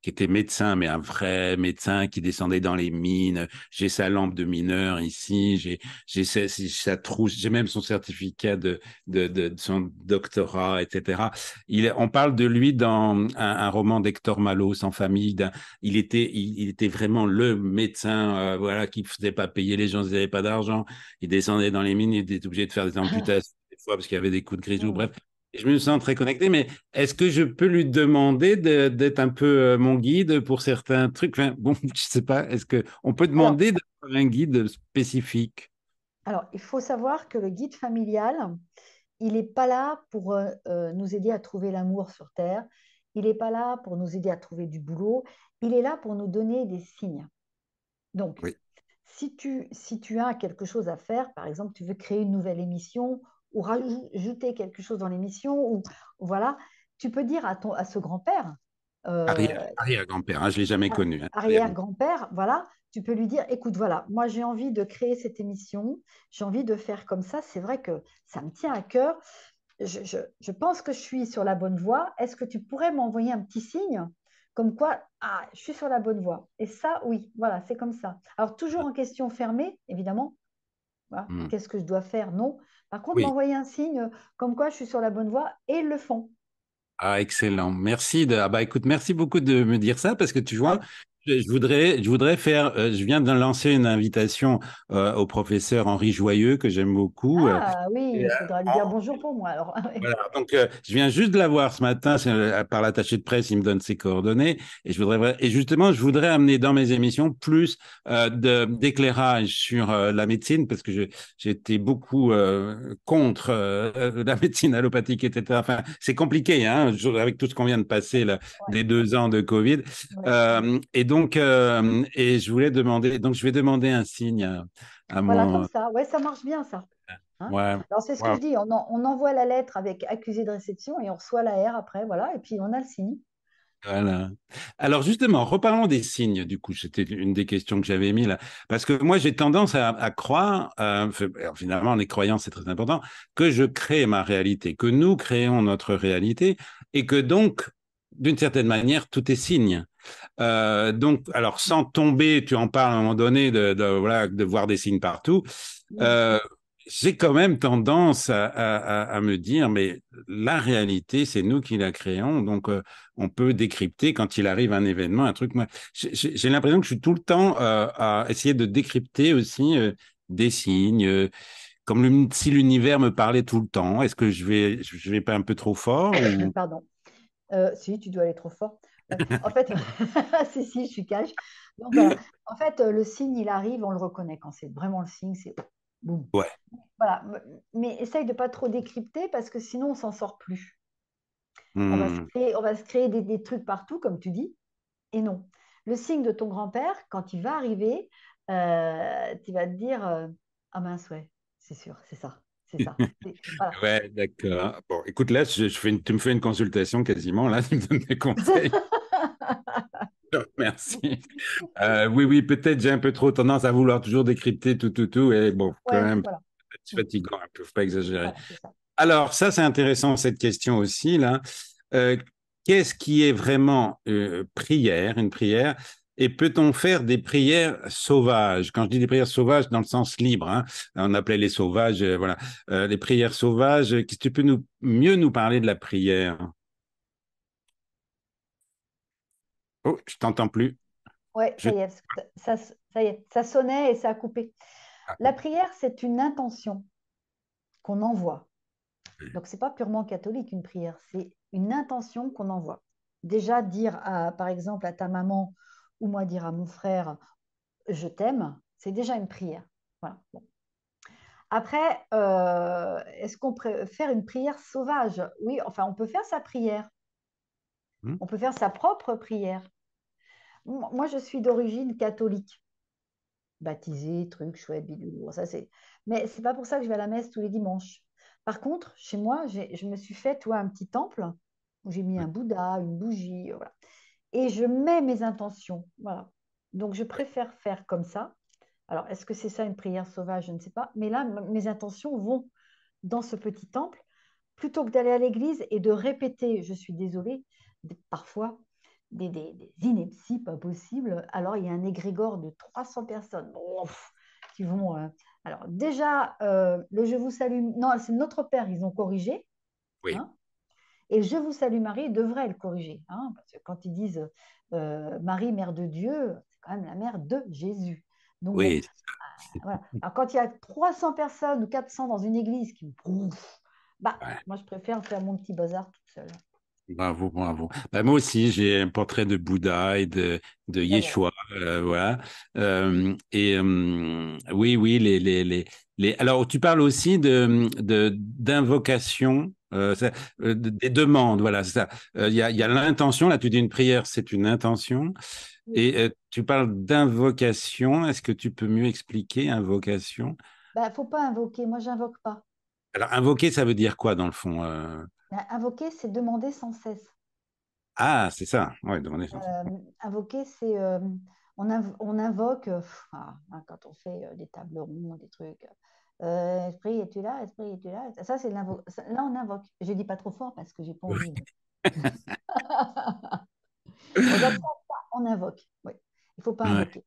était médecin, mais un vrai médecin qui descendait dans les mines. J'ai sa lampe de mineur ici, sa trousse, j'ai même son certificat de son doctorat, etc. On parle de lui dans un roman d'Hector Malot, Sans famille. Il était vraiment le médecin, voilà, qui ne faisait pas payer les gens, ils n'avaient pas d'argent. Il descendait dans les mines, il était obligé de faire des amputations des fois parce qu'il y avait des coups de grisou, Hmm. bref. Et je me sens très connecté, mais est-ce que je peux lui demander d'être un peu mon guide pour certains trucs? Enfin, bon, je sais pas. Est-ce que on peut Alors, demander d'avoir un guide spécifique? il faut savoir que le guide familial, il n'est pas là pour nous aider à trouver l'amour sur Terre. Il n'est pas là pour nous aider à trouver du boulot. Il est là pour nous donner des signes. Donc, Oui. si tu as quelque chose à faire, par exemple, tu veux créer une nouvelle émission ou rajouter quelque chose dans l'émission, ou voilà, tu peux dire à ce grand-père, euh, Arrière-grand-père, hein, je ne l'ai jamais connu. Hein. arrière-grand-père, voilà, tu peux lui dire, écoute, voilà, moi j'ai envie de créer cette émission, j'ai envie de faire comme ça, c'est vrai que ça me tient à cœur, je pense que je suis sur la bonne voie, est-ce que tu pourrais m'envoyer un petit signe comme quoi, ah, je suis sur la bonne voie. Et ça, oui, voilà, c'est comme ça. Alors, toujours en question fermée, évidemment. Voilà. Hmm. Qu'est-ce que je dois faire? Non. Par contre, Oui. m'envoyer un signe comme quoi je suis sur la bonne voie et ils le font. Ah, excellent. Merci ah bah écoute, merci beaucoup de me dire ça parce que tu vois, Ouais. je voudrais faire, je viens de lancer une invitation au professeur Henri Joyeux que j'aime beaucoup. Ah Et, oui, il faudra lui dire bonjour pour moi. Alors, voilà, donc je viens juste de la voir ce matin par l'attaché de presse, il me donne ses coordonnées et justement je voudrais amener dans mes émissions plus d'éclairage sur la médecine parce que j'étais beaucoup contre la médecine allopathique, etc. Enfin, c'est compliqué, hein, avec tout ce qu'on vient de passer là, ouais, les 2 ans de Covid. ouais. Et donc, et je voulais demander, donc je vais demander un signe à Voilà, comme mon, ça. Ouais, ça marche bien, ça. Hein. ouais, Alors, c'est ce que ouais. je dis. On envoie la lettre avec accusé de réception et on reçoit la R après. Voilà. Et puis, on a le signe. Voilà. Alors justement, reparlons des signes, du coup, c'était une des questions que j'avais mis là, parce que moi j'ai tendance à croire, alors, finalement les croyances c'est très important, que je crée ma réalité, que nous créons notre réalité, et que donc, d'une certaine manière, tout est signe. Donc, alors sans tomber, tu en parles à un moment donné voilà, de voir des signes partout. Oui. Euh, j'ai quand même tendance à me dire, mais la réalité, c'est nous qui la créons, donc on peut décrypter quand il arrive un événement, un truc. Moi, j'ai l'impression que je suis tout le temps à essayer de décrypter aussi des signes, comme si l'univers me parlait tout le temps. Est-ce que je vais pas un peu trop fort ou... Pardon. Si, tu dois aller trop fort. En fait, si, je suis cash. Donc voilà. En fait, le signe, il arrive, on le reconnaît. Quand c'est vraiment le signe, c'est boum. Ouais. Voilà. Mais essaye de pas trop décrypter parce que sinon, on s'en sort plus. Hmm. On va se créer des trucs partout, comme tu dis. Et non. Le signe de ton grand-père, quand il va arriver, tu vas te dire ah mince, ouais, c'est sûr, c'est ça. C'est ça. Voilà. Ouais, d'accord. Bon, écoute, là, tu me fais une consultation quasiment, là, tu me donnes des conseils. Merci. Oui, oui, peut-être j'ai un peu trop tendance à vouloir toujours décrypter tout, tout, tout, et bon, quand Ouais, même, voilà. c'est fatigant un peu, faut pas exagérer. Voilà, c'est ça. Alors, ça, c'est intéressant, cette question aussi, là. Euh, Qu'est-ce qui est vraiment prière, une prière? Et peut-on faire des prières sauvages? Quand je dis des prières sauvages, dans le sens libre, hein, on appelait les sauvages, voilà. Les prières sauvages, qu'est-ce que tu peux mieux nous parler de la prière? Oh, je t'entends plus. Ouais, Je... ça y est, ça y est, ça sonnait et ça a coupé. Ah, La prière, c'est une intention qu'on envoie. Donc, c'est pas purement catholique une prière, c'est une intention qu'on envoie. Déjà, dire par exemple à ta maman ou moi dire à mon frère je t'aime, c'est déjà une prière. Voilà. Bon. Après, est-ce qu'on peut faire une prière sauvage? Oui, enfin, on peut faire sa prière. hmm, On peut faire sa propre prière. Moi, je suis d'origine catholique. Baptisée, truc, chouette, bidule. Bon, ça, c'est... Mais c'est pas pour ça que je vais à la messe tous les dimanches. Par contre, chez moi, je me suis fait, toi, un petit temple où j'ai mis ouais, un Bouddha, une bougie, voilà. Et je mets mes intentions. Voilà. Donc, je préfère faire comme ça. Alors, est-ce que c'est ça une prière sauvage? Je ne sais pas. Mais là, mes intentions vont dans ce petit temple plutôt que d'aller à l'église et de répéter, je suis désolée, parfois des inepties pas possibles. Alors, il y a un égrégore de 300 personnes qui vont. Alors, déjà, le Je vous salue, non, c'est Notre Père, ils ont corrigé. oui, Hein, et Je vous salue Marie devrait le corriger. Hein, parce que quand ils disent Marie, mère de Dieu, c'est quand même la mère de Jésus. Donc, bon, oui. voilà. Alors, quand il y a 300 personnes ou 400 dans une église qui bah, Ouais. moi, je préfère faire mon petit bazar toute seule. Bravo, bravo. Ben, moi aussi, j'ai un portrait de Bouddha et de Ben voilà. Yeshua, voilà. Oui, oui, alors tu parles aussi d'invocation, des demandes, voilà, c'est ça. Il y a l'intention, là tu dis une prière, c'est une intention, Oui. et tu parles d'invocation. Est-ce que tu peux mieux expliquer invocation? Ben, faut pas invoquer. Moi, j'invoque pas. Alors, invoquer, ça veut dire quoi dans le fond Invoquer, c'est demander sans cesse. Ah, c'est ça. Ouais, demander sans cesse. Invoquer, c'est on invoque quand on fait des tables rondes, des trucs. Esprit, es-tu là? Esprit, es-tu là? Ça, c'est là, on invoque. Je dis pas trop fort parce que j'ai pas envie de. Bon, donc ça, on invoque. Oui. Il faut pas Ouais. invoquer.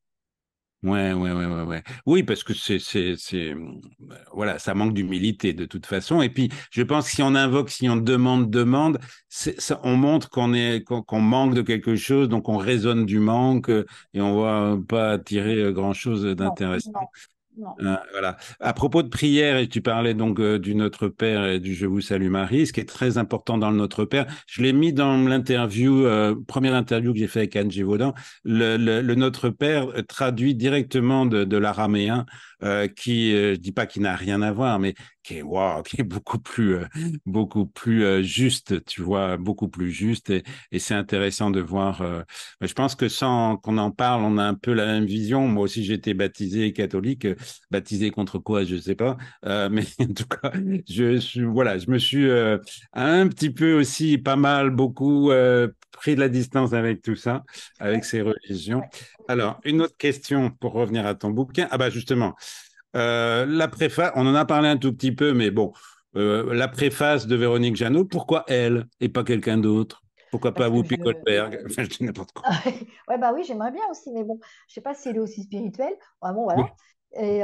Ouais, ouais, ouais, ouais, ouais. Oui, parce que voilà, ça manque d'humilité de toute façon. Et puis, je pense que si on invoque, si on demande, on montre qu'on manque de quelque chose, donc on raisonne du manque et on va pas tirer grand-chose Non, d'intéressant. non, non. Voilà. À propos de prière, et tu parlais donc du Notre Père et du Je vous salue Marie, ce qui est très important dans le Notre Père, je l'ai mis dans l'interview, première interview que j'ai fait avec Anne Gévaudan, le Notre Père traduit directement de l'araméen, qui, je dis pas qu'il n'a rien à voir, mais qui est, wow, qui est beaucoup plus juste, tu vois, beaucoup plus juste, et c'est intéressant de voir. Je pense que sans qu'on en parle, on a un peu la même vision. Moi aussi, j'ai été baptisé catholique. Baptisé contre quoi, je ne sais pas. Mais en tout cas, voilà, je me suis un petit peu aussi, pas mal, beaucoup pris de la distance avec tout ça, avec Ouais, ces religions. ouais. Alors, une autre question pour revenir à ton bouquin. Ah bah justement, la préface, on en a parlé un tout petit peu, mais bon, la préface de Véronique Jeannot, pourquoi elle et pas quelqu'un d'autre? Pourquoi pas Parce que Whoopi je. Goldberg? Enfin, je dis n'importe quoi. Ouais, bah oui, j'aimerais bien aussi, mais bon, je sais pas s'il est aussi spirituel. Ah, bon, Oui. voilà. Et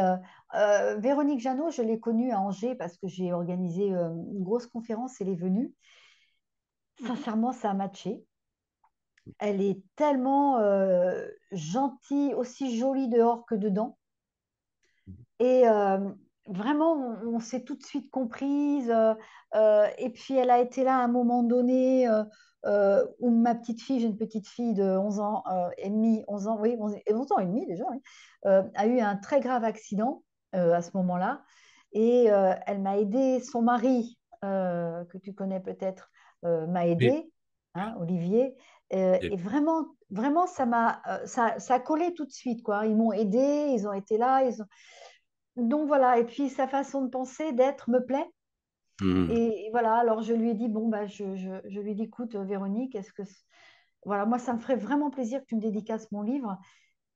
Véronique Jeannot, je l'ai connue à Angers parce que j'ai organisé une grosse conférence, elle est venue. Sincèrement, ça a matché. Elle est tellement gentille, aussi jolie dehors que dedans. Et vraiment, on s'est tout de suite comprise. Et puis, elle a été là à un moment donné où ma petite fille, j'ai une petite fille de 11 ans et demi, 11 ans, oui, 11 ans et demi déjà, oui, a eu un très grave accident à ce moment-là. Et elle m'a aidé, son mari, que tu connais peut-être, m'a Oui. aidé, hein, Olivier. Et vraiment, vraiment, ça a collé tout de suite, quoi. Ils m'ont aidé, ils ont été là, donc voilà, et puis sa façon de penser, d'être, me plaît. Hmm. Et voilà, alors je lui ai dit, bon, bah, je lui ai dit, écoute, Véronique, voilà, moi, ça me ferait vraiment plaisir que tu me dédicaces mon livre.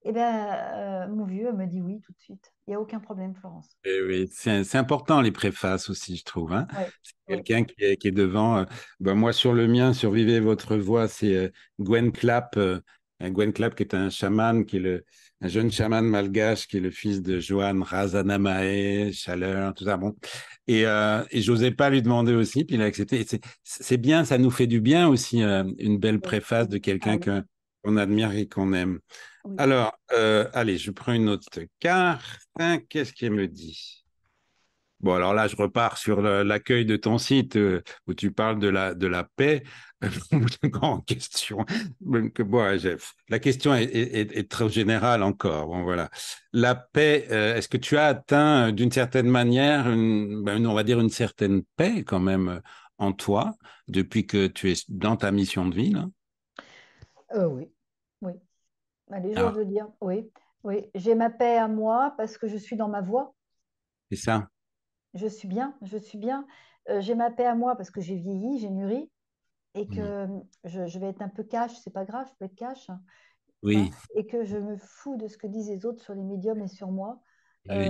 Et ben, mon vieux elle me dit oui tout de suite. Il n'y a aucun problème, Florence. Eh oui, c'est important les préfaces aussi, je trouve. Hein. Oui, C'est oui, quelqu'un qui est devant. Ben, moi, sur le mien, Survivez votre voix, c'est Gwen Clapp. Gwen Clapp, qui est un chaman, un jeune chaman malgache, qui est le fils de Johan Razanamae, Chaleur, tout ça. Bon. Et j'osais pas lui demander aussi, puis il a accepté. Et c'est bien, ça nous fait du bien aussi, une belle oui. préface de Ah quelqu'un oui, qu'on admire et qu'on aime. oui. Alors, allez, je prends une autre carte. Qu'est-ce qu'il me dit? Bon, alors là, je repars sur l'accueil de ton site où tu parles de la paix. Grande question. Bon, la question est trop générale encore. Bon, voilà. La paix, est-ce que tu as atteint d'une certaine manière, on va dire une certaine paix quand même en toi depuis que tu es dans ta mission de vie, là? Oui, oui. Allez, j'ose Alors, le dire, oui. Oui, j'ai ma paix à moi parce que je suis dans ma voie. c'est ça? Je suis bien, je suis bien. J'ai ma paix à moi parce que j'ai vieilli, j'ai mûri et Mm. que je vais être un peu cash, c'est pas grave, je peux être cash. Oui, Voilà, et que je me fous de ce que disent les autres sur les médiums et sur moi. oui,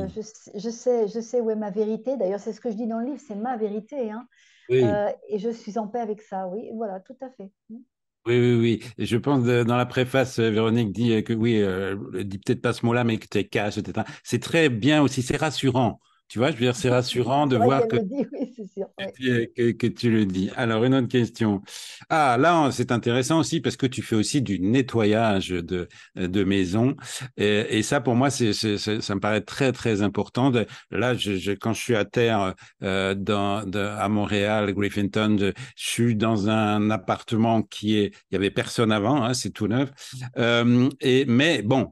Je sais où est ma vérité. D'ailleurs, c'est ce que je dis dans le livre, c'est ma vérité, hein. oui. Et je suis en paix avec ça, oui. Voilà, tout à fait. Oui, oui, oui. Et je pense dans la préface, Véronique dit que oui, elle dit peut-être pas ce mot-là, mais que tu es cash, etc. C'est très bien aussi, c'est rassurant. Tu vois, je veux dire, c'est rassurant de C'est vrai voir qu'elle que le dit, oui, c'est sûr. Oui, que tu le dis. Alors, une autre question. Ah, là, c'est intéressant aussi parce que tu fais aussi du nettoyage de maisons. Et ça, pour moi, ça me paraît très, très important. Là, quand je suis à terre à Montréal, Griffinton, je suis dans un appartement il y avait personne avant, hein, c'est tout neuf. Mais bon,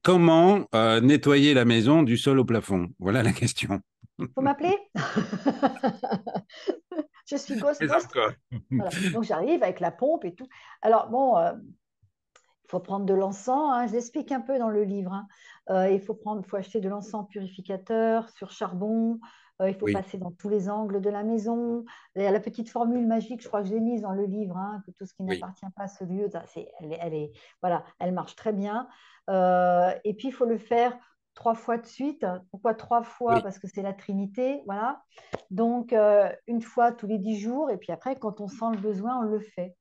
comment nettoyer la maison du sol au plafond? Voilà la question. faut m'appeler. Je suis Ghost Mais Post. encore. Voilà. Donc j'arrive avec la pompe et tout. Alors bon, il faut prendre de l'encens, hein, je l'explique un peu dans le livre, hein. Il faut acheter de l'encens purificateur sur charbon. Il faut Oui, passer dans tous les angles de la maison. Il y a la petite formule magique, je crois que je l'ai mise dans le livre, hein, que tout ce qui oui, n'appartient pas à ce lieu, ça, voilà, elle marche très bien. Et puis, il faut le faire 3 fois de suite. Pourquoi 3 fois? oui. Parce que c'est la Trinité, voilà. Donc, une fois tous les 10 jours, et puis après, quand on sent le besoin, on le fait.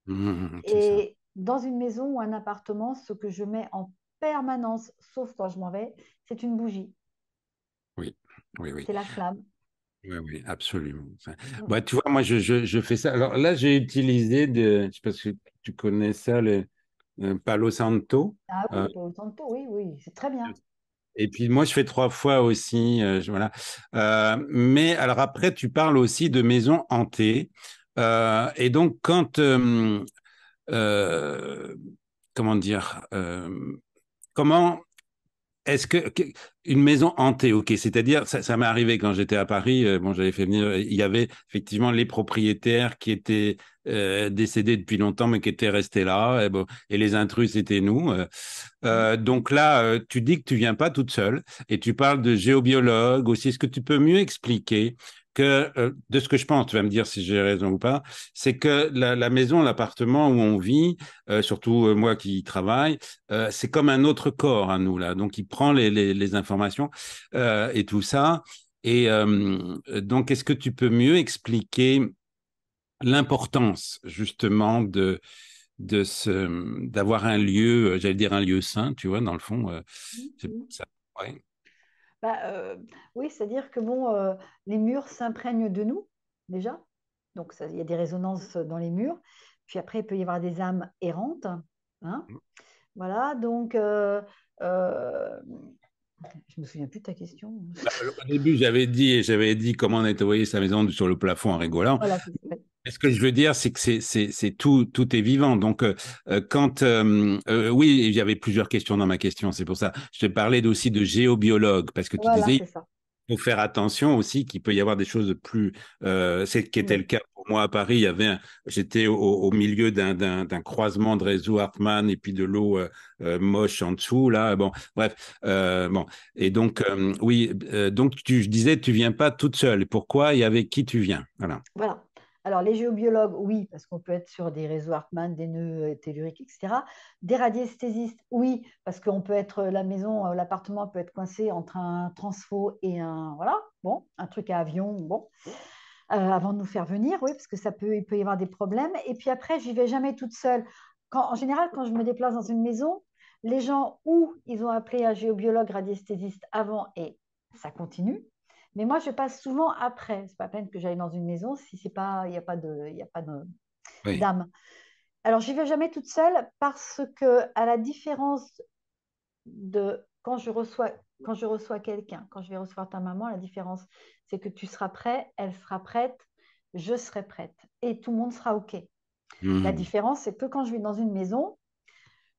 C'est ça. Et dans une maison ou un appartement, ce que je mets en permanence, sauf quand je m'en vais, c'est une bougie. Oui, oui, oui. C'est la flamme. Oui, oui, absolument. Enfin, Mm. bah, tu vois, moi, je fais ça. Alors là, j'ai utilisé, je sais pas si tu connais ça, le Palo Santo. Ah Euh, oui, pour le Santo, oui, oui, c'est très bien. et puis moi, je fais 3 fois aussi. Voilà. Mais alors après, tu parles aussi de maisons hantées. Et donc, euh, comment dire, comment est-ce une maison hantée, ok, c'est-à-dire ça m'est arrivé quand j'étais à Paris. Bon, j'avais fait venir, il y avait effectivement les propriétaires qui étaient décédés depuis longtemps, mais qui étaient restés là, et, bon, et les intrus c'était nous. Mm. Donc là, tu dis que tu viens pas toute seule et tu parles de géobiologue aussi. Est-ce que tu peux mieux expliquer que de ce que je pense, tu vas me dire si j'ai raison ou pas, c'est que la maison, l'appartement où on vit, surtout moi qui y travaille, c'est comme un autre corps à nous là. Donc il prend les informations et tout ça. Et donc, est-ce que tu peux mieux expliquer l'importance justement d'avoir un lieu, j'allais dire un lieu saint, tu vois, dans le fond, c'est Mm. ça. Ouais. Bah, oui, c'est-à-dire que bon, les murs s'imprègnent de nous, déjà. Donc, il y a des résonances dans les murs. Puis après, il peut y avoir des âmes errantes, hein. Voilà, donc, je me souviens plus de ta question. Au début, j'avais dit comment nettoyer sa maison sur le plafond en rigolant. Voilà, c'est ça. Et ce que je veux dire, c'est que c'est tout est vivant. Donc, oui, il y avait plusieurs questions dans ma question, c'est pour ça. Je te parlais aussi de géobiologue, parce que tu Voilà, disais, c'est ça. faut faire attention aussi qu'il peut y avoir des choses de plus. C'est qui était le Oui. cas pour moi à Paris. J'étais au milieu d'un croisement de réseau Hartmann et puis de l'eau moche en dessous là. Bon, bref, bon. Et donc oui, donc je disais, tu viens pas toute seule. Pourquoi et avec qui tu viens? Voilà. Voilà. Alors, les géobiologues, oui, parce qu'on peut être sur des réseaux Hartmann, des nœuds telluriques, etc. Des radiesthésistes, oui, parce qu'on peut être, la maison, l'appartement peut être coincé entre un transfo et un, voilà, bon, un truc à avion, bon, avant de nous faire venir, oui, parce que il peut y avoir des problèmes. Et puis après, j'y vais jamais toute seule. En général, quand je me déplace dans une maison, les gens, ou ils ont appelé un géobiologue radiesthésiste avant et ça continue. Mais moi, je passe souvent après. C'est pas la peine que j'aille dans une maison si c'est pas, il y a pas Oui. d'âme. Alors, j'y vais jamais toute seule parce que, à la différence de quand je reçois quelqu'un, quand je vais recevoir ta maman, la différence, c'est que tu seras prêt, elle sera prête, je serai prête et tout le monde sera OK. La Mhm. différence, c'est que quand je vais dans une maison,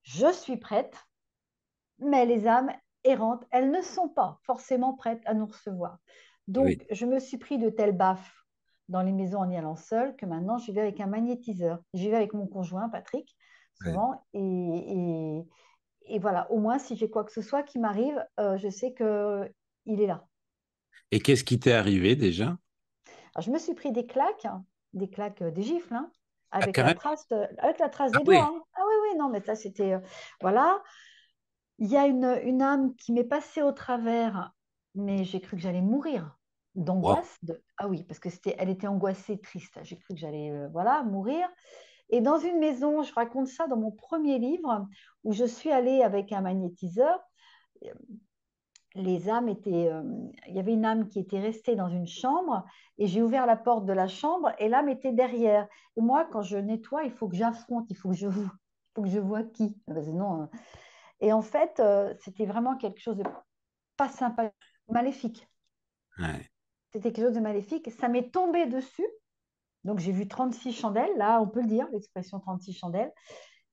je suis prête, mais les âmes errantes, elles ne sont pas forcément prêtes à nous recevoir. Oui. Donc, je me suis pris de telles baffes dans les maisons en y allant seule que maintenant, j'y vais avec un magnétiseur. J'y vais avec mon conjoint, Patrick, Ouais. souvent, et voilà, au moins, si j'ai quoi que ce soit qui m'arrive, je sais qu'il est là. Et qu'est-ce qui t'est arrivé déjà? Alors, je me suis pris des claques, des gifles, hein, Ah, carrément. avec la trace Ah des doigts, oui. hein. Ah oui, oui, non, mais ça, c'était, voilà. Il y a une âme qui m'est passée au travers, mais j'ai cru que j'allais mourir Wow. d'angoisse. Ah oui, parce que elle était angoissée, triste. J'ai cru que j'allais, voilà, mourir. Et dans une maison, je raconte ça dans mon premier livre, où je suis allée avec un magnétiseur. Les âmes étaient, il y avait une âme qui était restée dans une chambre et j'ai ouvert la porte de la chambre et l'âme était derrière. Et moi, quand je nettoie, il faut que j'affronte, il faut que je vois qui. Parce que sinon, et en fait, c'était vraiment quelque chose de pas sympa, maléfique. Ouais. C'était quelque chose de maléfique. Ça m'est tombé dessus. Donc j'ai vu 36 chandelles, là on peut le dire, l'expression 36 chandelles.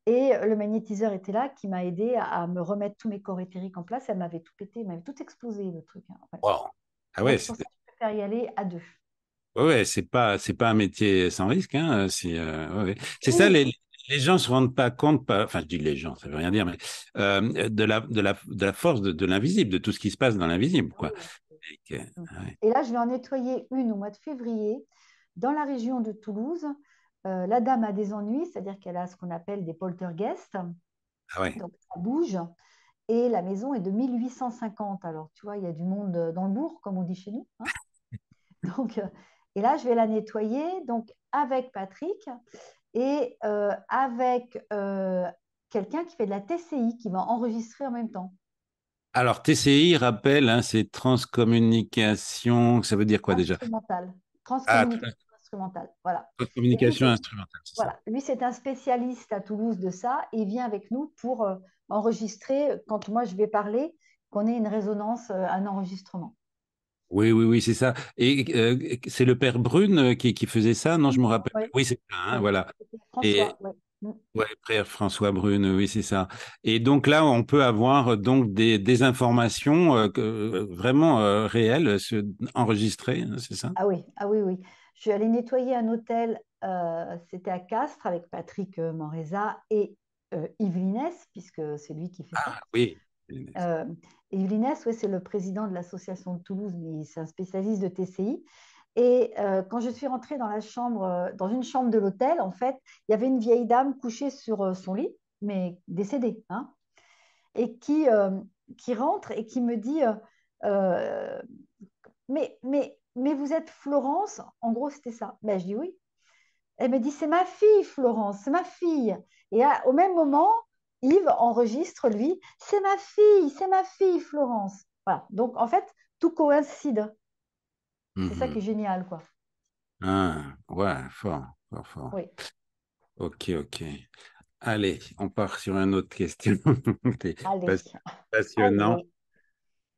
Et le magnétiseur était là qui m'a aidé à me remettre tous mes corps éthériques en place. Elle m'avait tout pété, elle m'avait tout explosé le truc, hein. Ouais. Wow. Ah Donc ouais, c'est pour ça que je préfère y aller à deux. ouais, ouais, c'est pas un métier sans risque, hein. Ouais, ouais. C'est ça, Oui, les gens se rendent pas compte, enfin, je dis les gens, ça veut rien dire, mais de la force de l'invisible, de tout ce qui se passe dans l'invisible, quoi. Ok. Ouais. Et là, je vais en nettoyer une au mois de février dans la région de Toulouse. La dame a des ennuis, c'est-à-dire qu'elle a ce qu'on appelle des poltergeists, Ah ouais. donc ça bouge. Et la maison est de 1850. Alors, tu vois, il y a du monde dans le bourg, comme on dit chez nous, hein. Donc, et là, je vais la nettoyer donc avec Patrick et avec quelqu'un qui fait de la TCI, qui va enregistrer en même temps. Alors, TCI, rappelle, hein, c'est transcommunication, ça veut dire quoi déjà? Instrumental. Ah, Transcommunication instrumentale. Voilà. Et lui, transcommunication instrumentale, c'est ça. voilà. Lui, c'est un spécialiste à Toulouse de ça et il vient avec nous pour enregistrer, quand moi je vais parler, qu'on ait une résonance, un enregistrement. Oui, oui, oui, c'est ça. Et c'est le père Brune qui faisait ça, non, je me rappelle. Oui, Oui, c'est ça, hein, oui. voilà. François, Et oui. ouais, frère François Brune, oui, c'est ça. Et donc là, on peut avoir donc des informations vraiment réelles, enregistrées, hein, c'est ça? Ah oui, ah oui, oui. Je suis allée nettoyer un hôtel, c'était à Castres avec Patrick Moreza et Yves Linès, puisque c'est lui qui fait ça. Ah oui. Euh, Yves Linès, ouais, c'est le président de l'association de Toulouse, mais c'est un spécialiste de TCI. Et quand je suis rentrée dans la chambre, dans une chambre de l'hôtel, en fait, il y avait une vieille dame couchée sur son lit, mais décédée, hein, et qui rentre et qui me dit euh, mais vous êtes Florence? En gros, c'était ça. Ben, je dis oui. Elle me dit, c'est ma fille, Florence, c'est ma fille. Et au même moment, Yves enregistre, lui, c'est ma fille, Florence. Voilà. Donc, en fait, tout coïncide. C'est ça qui est Mhm. génial, quoi. Ah, ouais, fort, fort, fort. Oui. Ok, ok. Allez, on part sur une autre question. C'est Allez, passionnant.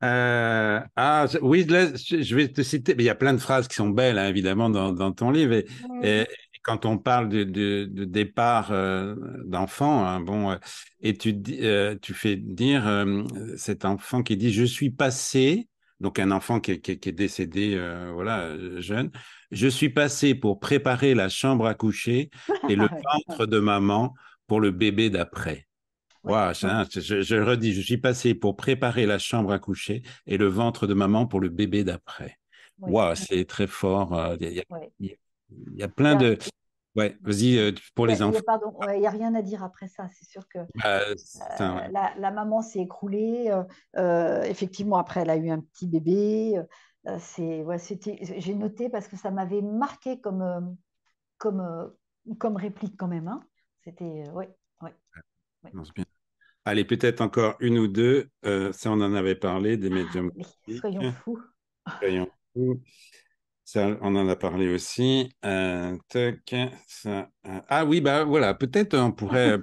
allez. Oui, là, je vais te citer, mais il y a plein de phrases qui sont belles, hein, évidemment, dans ton livre. Et quand on parle de départ d'enfant, hein, bon, et tu fais dire cet enfant qui dit, je suis passé, donc un enfant qui est décédé, voilà, jeune, je suis passé pour préparer la chambre à coucher et le ventre de maman pour le bébé d'après. Oui, Wow, je redis, je suis passé pour préparer la chambre à coucher et le ventre de maman pour le bébé d'après. oui, Wow, c'est très fort. oui. Il y a plein de. Ouais, vas-y, pour les enfants. Pardon, ouais, y a rien à dire après ça. C'est sûr que Ouais. la maman s'est écroulée. Effectivement, après, elle a eu un petit bébé. Ouais, j'ai noté parce que ça m'avait marqué comme, comme réplique quand même, hein. C'était, ouais, ouais, ouais. Non, c'est bien. Allez, peut-être encore une ou deux. Ça, on en avait parlé, des médiums Allez, quantiques. soyons fous. Voyons. Ça, on en a parlé aussi. Tac, ça, ah oui, bah voilà, peut-être on pourrait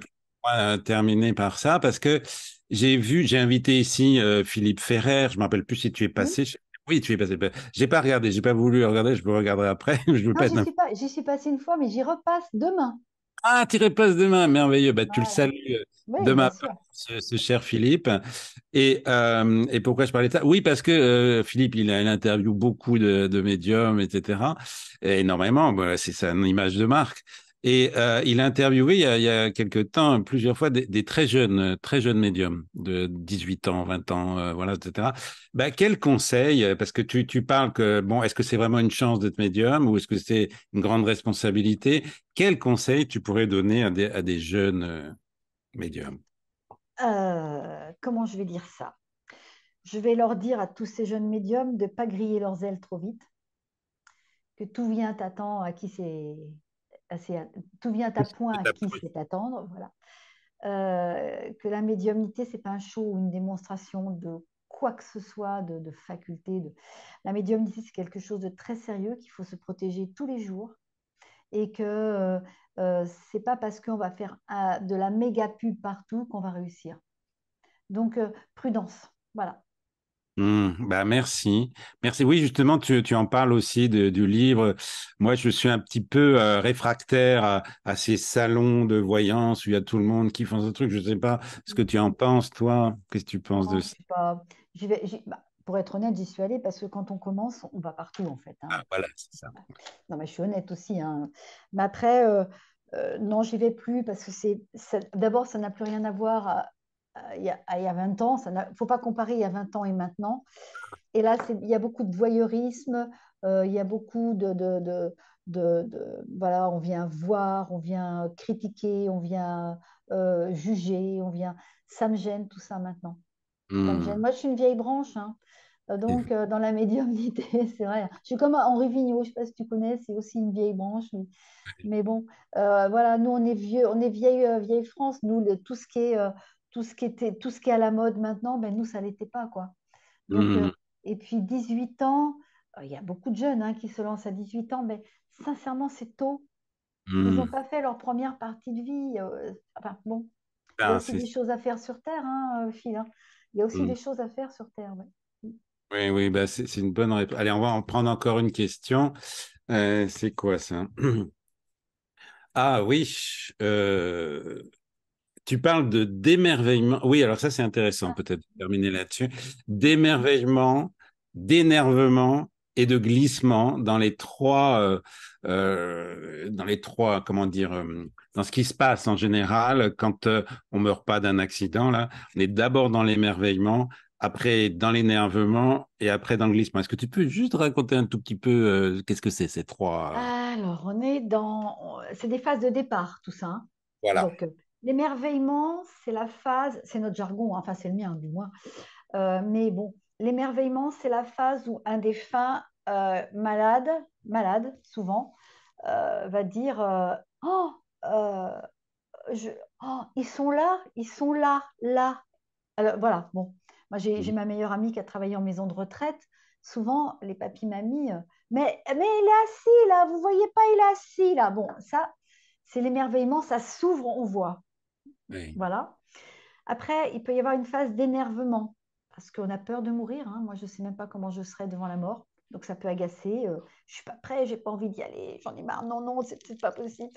terminer par ça parce que j'ai invité ici Philippe Ferrer. Je ne me rappelle plus si tu es Hmm. passé. Oui, tu es passé. J'ai pas regardé, j'ai pas voulu regarder. Je peux regarder après. Je veux Non, pas être. j'y suis passée une fois, mais j'y repasse demain. Ah, tu repasses demain, merveilleux. Bah, tu le Voilà. salues de Oui, bien ma part, sûr. ce cher Philippe. Et pourquoi je parlais de ça? Oui, parce que Philippe, il interviewe beaucoup de médiums, etc. Et énormément, bah, c'est sa image de marque. Et il a interviewé il y a quelque temps, plusieurs fois, des très jeunes médiums de 18 ans, 20 ans, voilà, etc. Bah, quel conseil, parce que tu parles que, bon, est-ce que c'est vraiment une chance d'être médium ou est-ce que c'est une grande responsabilité? Quel conseil tu pourrais donner à des jeunes médiums? Comment je vais dire ça? Je vais leur dire à tous ces jeunes médiums de ne pas griller leurs ailes trop vite, que tout vient à temps à qui c'est tout vient à point à qui c'est attendre, voilà. Que la médiumnité, c'est pas un show ou une démonstration de quoi que ce soit, de faculté. La médiumnité, c'est quelque chose de très sérieux qu'il faut se protéger tous les jours et que c'est pas parce qu'on va faire de la méga pub partout qu'on va réussir. Donc, prudence, voilà. Bah merci. Merci. Oui, justement, tu en parles aussi du livre. Moi, je suis un petit peu réfractaire à ces salons de voyance où il y a tout le monde qui font ce truc. Je ne sais pas ce que tu en penses, toi. Qu'est-ce que tu penses de Non, je ça? suis pas. Pour être honnête, j'y suis allée parce que quand on commence, on va partout en fait, hein. Ah, voilà, c'est ça. Non, mais je suis honnête aussi, hein. Mais après, non, j'y vais plus parce que d'abord, ça n'a plus rien à voir. il y a 20 ans, il ne faut pas comparer il y a 20 ans et maintenant. Et là, il y a beaucoup de voyeurisme, il y a beaucoup voilà, on vient voir, on vient critiquer, on vient juger, ça me gêne tout ça maintenant. Ça me gêne. Hmm. Moi, je suis une vieille branche, hein. Donc, dans la médiumnité, c'est vrai. Je suis comme Henri Vigneault, je ne sais pas si tu connais, c'est aussi une vieille branche. Mais bon, voilà, nous, on est vieux, on est vieille France. Nous, tout ce qui est à la mode maintenant, ben, nous, ça l'était pas, quoi. Donc, Hmm. et puis 18 ans, il y a beaucoup de jeunes hein, qui se lancent à 18 ans, mais sincèrement, c'est tôt. Ils n'ont Hmm. pas fait leur première partie de vie. Enfin, bon, il y a Ah, aussi des choses à faire sur Terre, hein, Phil, hein. Il y a aussi hmm. des choses à faire sur Terre. Ouais. Oui, oui, bah c'est une bonne réponse. Allez, on va en prendre encore une question. C'est quoi ça? Ah oui, euh, tu parles de d'émerveillement. Oui, alors ça c'est intéressant, Ah, peut-être de terminer là-dessus. D'émerveillement, d'énervement et de glissement dans les trois, comment dire, dans ce qui se passe en général quand on meurt pas d'un accident là. On est d'abord dans l'émerveillement, après dans l'énervement et après dans le glissement. Est-ce que tu peux juste raconter un tout petit peu qu'est-ce que c'est ces trois? alors, on est dans... C'est des phases de départ, tout ça, hein. Voilà. Donc, l'émerveillement, c'est la phase, c'est notre jargon, hein, enfin c'est le mien du moins. Mais bon, l'émerveillement, c'est la phase où un défunt malade souvent, va dire oh, euh, je- oh, ils sont là, là. Alors, voilà, bon. Moi, j'ai ma meilleure amie qui a travaillé en maison de retraite. Souvent, les papis mamies, mais il est assis là, vous voyez pas, il est assis là. Bon, ça, c'est l'émerveillement, ça s'ouvre, on voit. Oui. Voilà. Après, il peut y avoir une phase d'énervement parce qu'on a peur de mourir, hein. Moi, je ne sais même pas comment je serai devant la mort. Donc, ça peut agacer. Je ne suis pas prêt, j'ai pas envie d'y aller. J'en ai marre. Non, non, c'est pas possible.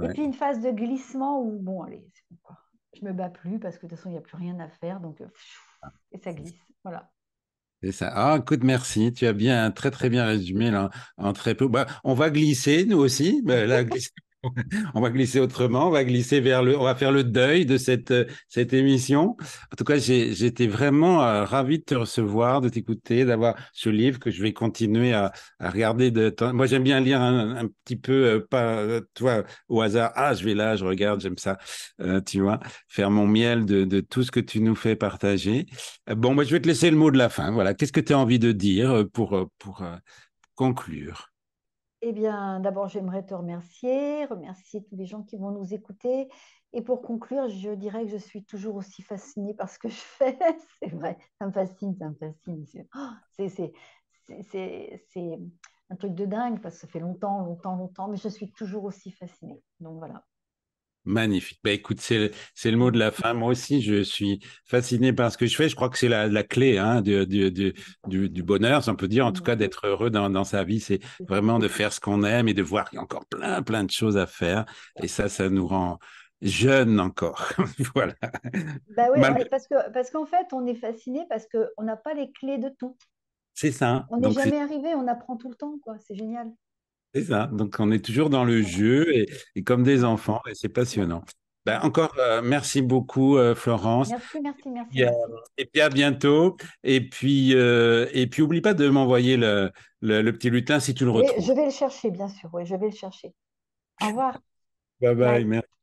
Et puis, Ouais. une phase de glissement où, bon, allez, c'est bon, quoi. Je me bats plus parce que de toute façon, il n'y a plus rien à faire. Donc, et ça glisse. Voilà. C'est ça. Ah, écoute, merci. Tu as bien, très, très bien résumé là, en très peu. Bah, on va glisser, nous aussi. Bah, là, on va glisser autrement. On va glisser on va faire le deuil de cette émission. En tout cas, j'étais vraiment ravi de te recevoir, de t'écouter, d'avoir ce livre que je vais continuer à regarder de temps. Moi, j'aime bien lire un petit peu, pas, tu vois, au hasard. Ah, je vais là, je regarde, j'aime ça. Tu vois, faire mon miel de tout ce que tu nous fais partager. Bon, moi, je vais te laisser le mot de la fin. Voilà. Qu'est-ce que tu as envie de dire pour conclure? Eh bien, d'abord, j'aimerais te remercier tous les gens qui vont nous écouter. Et pour conclure, je dirais que je suis toujours aussi fascinée par ce que je fais. C'est vrai, ça me fascine, ça me fascine. C'est un truc de dingue parce que ça fait longtemps, longtemps, longtemps, mais je suis toujours aussi fascinée. Donc voilà. Magnifique. Ben, écoute, c'est le mot de la fin. Moi aussi, je suis fasciné par ce que je fais. Je crois que c'est la clé hein, du bonheur, si on peut dire, en tout Mm, cas, d'être heureux dans sa vie. C'est c'est ça. vraiment de faire ce qu'on aime et de voir qu'il y a encore plein, plein de choses à faire. Et ça nous rend jeunes encore. Voilà. Bah oui, Malgré- parce qu'en fait, on est fasciné parce qu'on n'a pas les clés de tout. C'est ça. On n'est Donc, jamais arrivé, on apprend tout le temps, quoi. C'est génial. c'est ça. Donc, on est toujours dans le Voilà. jeu et comme des Ouais, enfants, et c'est ouais, passionnant. Ben, ouais. encore, merci beaucoup, Florence. Merci, merci, merci, Puis, merci. et puis à bientôt. Et puis oublie pas de m'envoyer le petit lutin si tu le retrouves. Je vais le chercher, bien sûr. Oui, je vais le chercher. Au revoir. Bye bye. Bye. Merci.